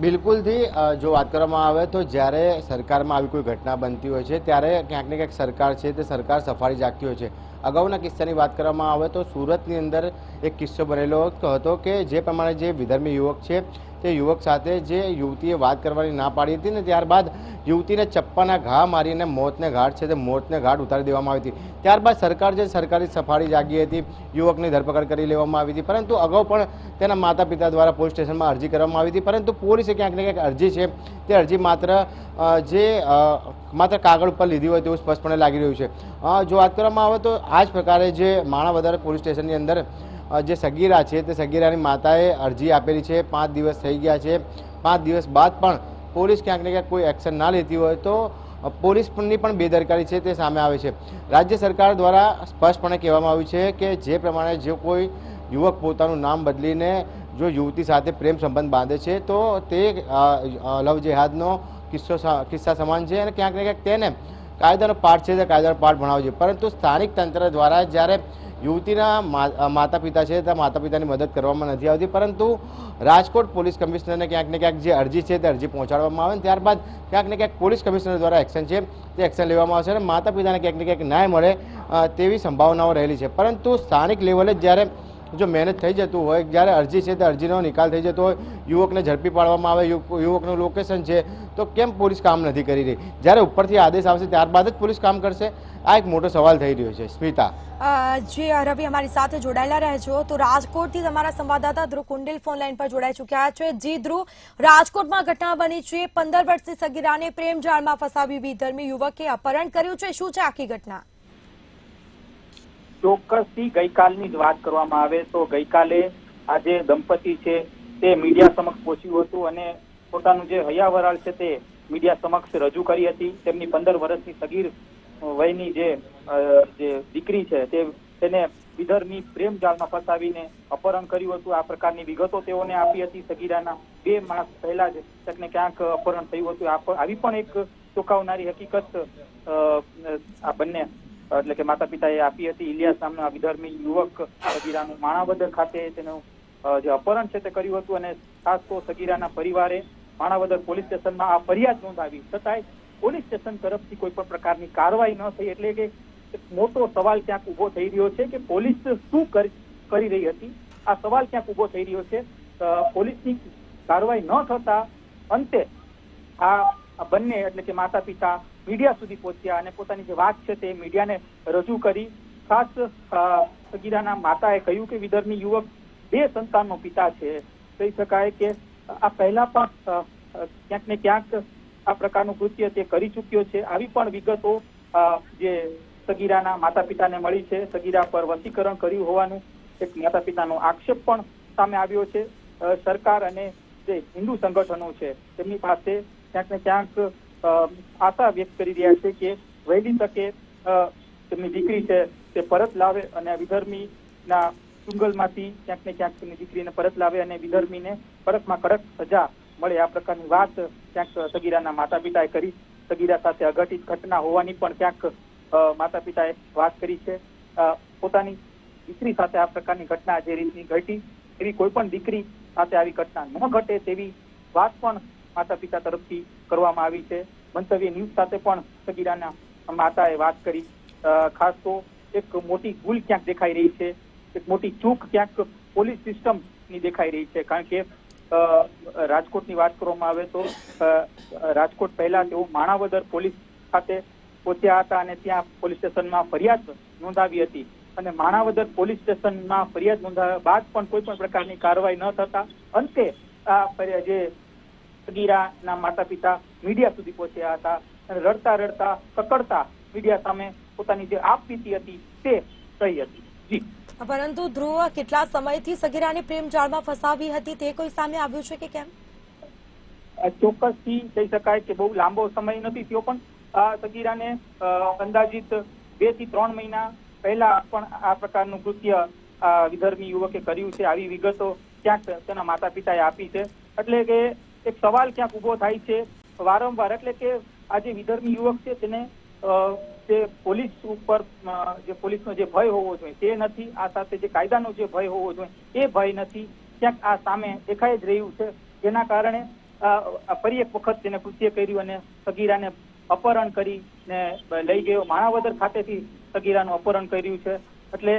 બિલકુલથી જો વાત કરવામાં આવે તો જ્યારે સરકારમાં આવી કોઈ ઘટના બનતી હોય છે ત્યારે ક્યાંક ને ક્યાંક સરકાર છે તે સરકાર સફાળી જાગતી હોય છે. અગાઉના કિસ્સાની વાત કરવામાં આવે તો સુરતની અંદર એક કિસ્સો બનેલો હતો કે જે પ્રમાણે જે વિધર્મી યુવક છે તે યુવક સાથે જે યુવતીએ વાત કરવાની ના પાડી હતી ને ત્યારબાદ યુવતીને ચપ્પાના ઘા મારીને મોતને ઘાટ છે તે મોતને ઘાટ ઉતારી દેવામાં આવી હતી. ત્યારબાદ સરકાર જે સરકારી સફાળી જાગી હતી, યુવકની ધરપકડ કરી લેવામાં આવી હતી, પરંતુ અગાઉ પણ તેના માતા પિતા દ્વારા પોલીસ સ્ટેશનમાં અરજી કરવામાં આવી હતી, પરંતુ પોલીસે ક્યાંક ને ક્યાંક અરજી છે તે અરજી માત્ર કાગળ ઉપર લીધી હોય તેવું સ્પષ્ટપણે લાગી રહ્યું છે. જો વાત કરવામાં આવે તો આ જ પ્રકારે જે માણાવદર પોલીસ સ્ટેશનની અંદર જે સગીરા છે તે સગીરાની માતાએ અરજી આપેલી છે. 5 દિવસ થઈ ગયા છે. 5 દિવસ બાદ પણ પોલીસ ક્યાંક ને ક્યાંક કોઈ એક્શન ના લેતી હોય તો પોલીસની પણ બેદરકારી છે તે સામે આવે છે. રાજ્ય સરકાર દ્વારા સ્પષ્ટપણે કહેવામાં આવ્યું છે કે જે પ્રમાણે જો કોઈ યુવક પોતાનું નામ બદલીને જો યુવતી સાથે પ્રેમ સંબંધ બાંધે છે તો તે લવ જેહાદનો કિસ્સા સમાન છે અને ક્યાંક ને ક્યાંક તેને કાયદાનો પાઠ છે તે કાયદાનો પાઠ ભણાવે છે. પરંતુ સ્થાનિક તંત્ર દ્વારા જ્યારે યુવતીના માતા પિતા છે તે માતા પિતાની મદદ કરવામાં નથી આવતી, પરંતુ રાજકોટ પોલીસ કમિશનરને ક્યાંક ને ક્યાંક જે અરજી છે તે અરજી પહોંચાડવામાં આવે ત્યારબાદ ક્યાંક ને ક્યાંક પોલીસ કમિશનર દ્વારા એક્શન છે તે એક્શન લેવામાં આવશે અને માતા પિતાને ક્યાંક ને ક્યાંક ન્યાય મળે તેવી સંભાવનાઓ રહેલી છે. પરંતુ સ્થાનિક લેવલે જ્યારે જો મહેનત થઈ જતું હોય, જ્યારે અરજી છે તે અરજીનો નિકાલ થઈ જતો હોય, યુવકને ઝડપી પાડવામાં આવે, યુવકનું લોકેશન છે તો કેમ પોલીસ કામ નથી કરી રહી? જ્યારે ઉપરથી આદેશ આવશે ત્યારબાદ જ પોલીસ કામ કરશે? આ એક મોટો સવાલ થઈ રહ્યો છે. સ્મિતા. જે રવિ અમારી સાથે જોડાયેલા રહેજો. તો રાજકોટથી તમારા સંવાદદાતા ધ્રુવ કુંડિલ ફોન લાઈન પર જોડાઈ ચૂક્યા છે. જી ધ્રુવ, રાજકોટમાં ઘટના બની છે. 15 વર્ષની સગીરાને પ્રેમ જાળમાં ફસાવી વિધર્મી યુવકે અપહરણ કર્યું છે. શું છે આખી ઘટના? ચોક્કસથી ગઈકાલની જ વાત કરવામાં આવે તો ગઈકાલે આ જે દંપતી છે તે મીડિયા સમક્ષ પહોંચ્યું હતું અને પોતાનું જે હૈયાવરાળ છે તે મીડિયા સમક્ષ રજૂ કરી હતી. તેમની 15 વર્ષની સગીર વયની જે દીકરી છે તેને વિધર્મી પ્રેમ જાળમાં ફસાવીને અપહરણ કર્યું હતું. આ પ્રકારની વિગતો તેઓને આપી હતી. સગીરાના 2 માસ પહેલા જ તેમને ક્યાંક અપહરણ થયું હતું. આવી પણ એક ચોંકાવનારી હકીકત આ બંને એટલે કે માતા પિતાએ આપી હતી. ઇલિયાસ નામના વિધર્મી યુવક સગીરાનું માણાવદર ખાતે તેનું જે અપહરણ છે તે કર્યું હતું અને ખાસ તો સગીરાના પરિવારે માણાવદર પોલીસ સ્ટેશનમાં આ ફરિયાદ નોંધાવી, છતાંય પોલીસ સ્ટેશન તરફથી કોઈ પણ પ્રકારની કાર્યવાહી ન થઈ. એટલે કે મોટો સવાલ ક્યાંક ઉભો થઈ રહ્યો છે કે પોલીસ શું કરી રહી હતી. આ સવાલ ક્યાંક ઉભો થઈ રહ્યો છે. પોલીસની કાર્યવાહી ન થતા અંતે આ બંને એટલે કે માતા પિતા મીડિયા સુધી પહોંચ્યા અને પોતાની જે વાત છે તે મીડિયાને રજૂ કરી. ખાસ સગીરાના માતાએ કહ્યું કે વિધર્મી યુવક 2 સંતાનનો પિતા છે. કહી શકાય કે આ પહેલા પણ ક્યાંક ને ક્યાંક આ પ્રકારનું કૃત્ય તે કરી ચૂક્યો છે. આવી પણ વિગતો જે સગીરાના માતા પિતાને મળી છે. સગીરા પર વશીકરણ કર્યું હોવાનું એક માતા પિતાનો આક્ષેપ પણ સામે આવ્યો છે. સરકાર અને જે હિન્દુ સંગઠનો છે તેમની પાસે ક્યાંક ને ક્યાંક આશા વ્યક્ત કરી રહ્યા છે કે વહેલી તકે તેમની દીકરી છે તે પરત લાવે અને વિધર્મીના ચુંગલમાંથી ક્યાંક ને ક્યાંક તેમની દીકરીને પરત લાવે અને વિધર્મીને કડકમાં કડક સજા મળે આ પ્રકારની વાત ક્યાંક સગીરાના માતા પિતાએ કરી. સગીરા સાથે અઘટિત ઘટના હોવાની પણ ક્યાંક માતા પિતાએ વાત કરી છે. પોતાની દીકરી સાથે આ પ્રકારની ઘટના જે રીતની ઘટી એવી કોઈ પણ દીકરી સાથે આવી ઘટના ન ઘટે તેવી વાત પણ માતા પિતા તરફથી કરવામાં આવી છે. મંતવ્ય ન્યૂઝ સાથે પણ સગીરાના માતાએ વાત કરી. ખાસ તો એક મોટી ભૂલ ક્યાંક દેખાઈ રહી છે, એક મોટી ચૂક ક્યાંક પોલીસ સિસ્ટમની દેખાઈ રહી છે. કારણ કે રાજકોટની વાત કરવામાં આવે તો રાજકોટ પહેલા તેઓ માણાવદર પોલીસ ખાતે પહોંચ્યા હતા અને ત્યાં પોલીસ સ્ટેશનમાં ફરિયાદ નોંધાવી હતી અને માણાવદર પોલીસ સ્ટેશનમાં ફરિયાદ નોંધાવ્યા બાદ પણ કોઈ પણ પ્રકારની કાર્યવાહી ન થતા અંતે આ જે સગીરાના માતા પિતા મીડિયા સુધી પહોંચ્યા હતા અને રડતા રડતા કકડતા મીડિયા સામે પોતાની જે આપવીતી હતી તે કહી હતી. જી, પરંતુ ધ્રુવ, કેટલા સમયથી સગીરાને પ્રેમ જાળમાં ફસાવી હતી તે કોઈ સામે આવ્યું છે કે કેમ? ચોક્કસથી કહી શકાય કે બહુ લાંબો સમય નથી થયો, પણ આ સગીરાને અંદાજિત 2 થી 3 મહિના પહેલા પણ આ પ્રકારનું કૃત્ય વિધર્મી યુવકે કર્યું છે. આવી વિગતો ક્યાંક તેના માતા પિતાએ આપી છે. એટલે કે એક સવાલ ક્યાંક ઉભો થાય છે વારંવાર, એટલે કે આ જે વિધર્મી યુવક છે તેને જે પોલીસ ઉપર જે પોલીસનો જે ભય હોવો જોઈએ તે નથી, આ સાથે જે કાયદાનો જે ભય હોવો જોઈએ એ ભય નથી. ક્યાંક આ સામે દેખાઈ જ રહ્યું છે, જેના કારણે ફરી એક વખત તેને કૃત્ય કર્યું અને સગીરાને અપહરણ કરીને લઈ ગયો. માણાવદર ખાતેથી સગીરાનું અપહરણ કર્યું છે. એટલે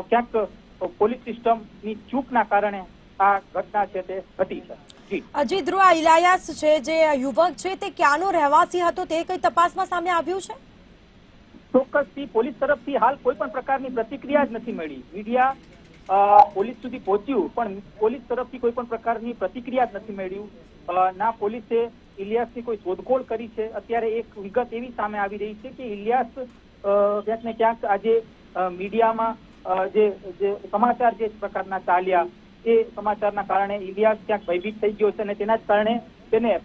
ક્યાંક પોલીસ સિસ્ટમની ચૂકના કારણે આ ઘટના છે તે ઘટી છે. અજી ધ્રુવ, આ ઇલિયાસ છે જે યુવક છે તે ક્યાંનો રહેવાસી હતો તે કઈ તપાસમાં સામે આવ્યું છે? ચોક્કસથી પોલીસ તરફથી હાલ કોઈ પણ પ્રકારની પ્રતિક્રિયા જ નથી મળી. મીડિયા પોલીસ સુધી પહોંચ્યું પણ પોલીસ તરફથી કોઈ પણ પ્રકારની પ્રતિક્રિયા જ નથી મળ્યું. ના પોલીસે ઇલિયાસની કોઈ શોધખોળ કરી છે. અત્યારે એક વિગત એવી સામે આવી રહી છે કે ઇલિયાસ ક્યાંક ને ક્યાંક આજે મીડિયામાં જે સમાચાર જે પ્રકારના ચાલ્યા એ સમાચારના કારણે ઇલિયાસ ક્યાંક ભયભીત થઈ ગયો છે અને તેના જ કારણે તેને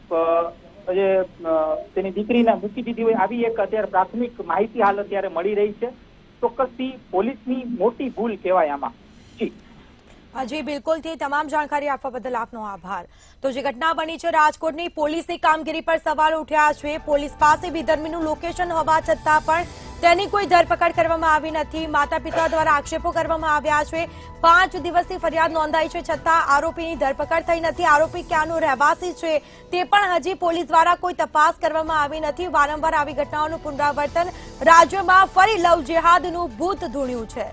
તેની દીકરીને મૂકી દીધી હોય આવી એક અત્યારે પ્રાથમિક માહિતી હાલ અત્યારે મળી રહી છે. ચોક્કસથી પોલીસની મોટી ભૂલ કહેવાય આમાં. જી બિલકુલ, તે તમામ જાણકારી આપવા બદલ આપનો આભાર. તો જે ઘટના બની છે રાજકોટની, પોલીસની કામગીરી પર સવાલ ઉઠ્યા છે. પોલીસ પાસે વિધર્મીનું લોકેશન હોવા છતાં પણ તેની કોઈ ધરપકડ કરવામાં આવી નથી. માતા પિતા દ્વારા આક્ષેપો કરવામાં આવ્યા છે. 5 દિવસથી ફરિયાદ નોંધાઈ છે છતાં આરોપીની ધરપકડ થઈ નથી. આરોપી ક્યાંનો રહેવાસી છે તે પણ હજી પોલીસ દ્વારા કોઈ તપાસ કરવામાં આવી નથી. વારંવાર આવી ઘટનાઓનું પુનરાવર્તન રાજ્યમાં ફરી લવ જેહાદનું ભૂત ધૂણ્યું છે.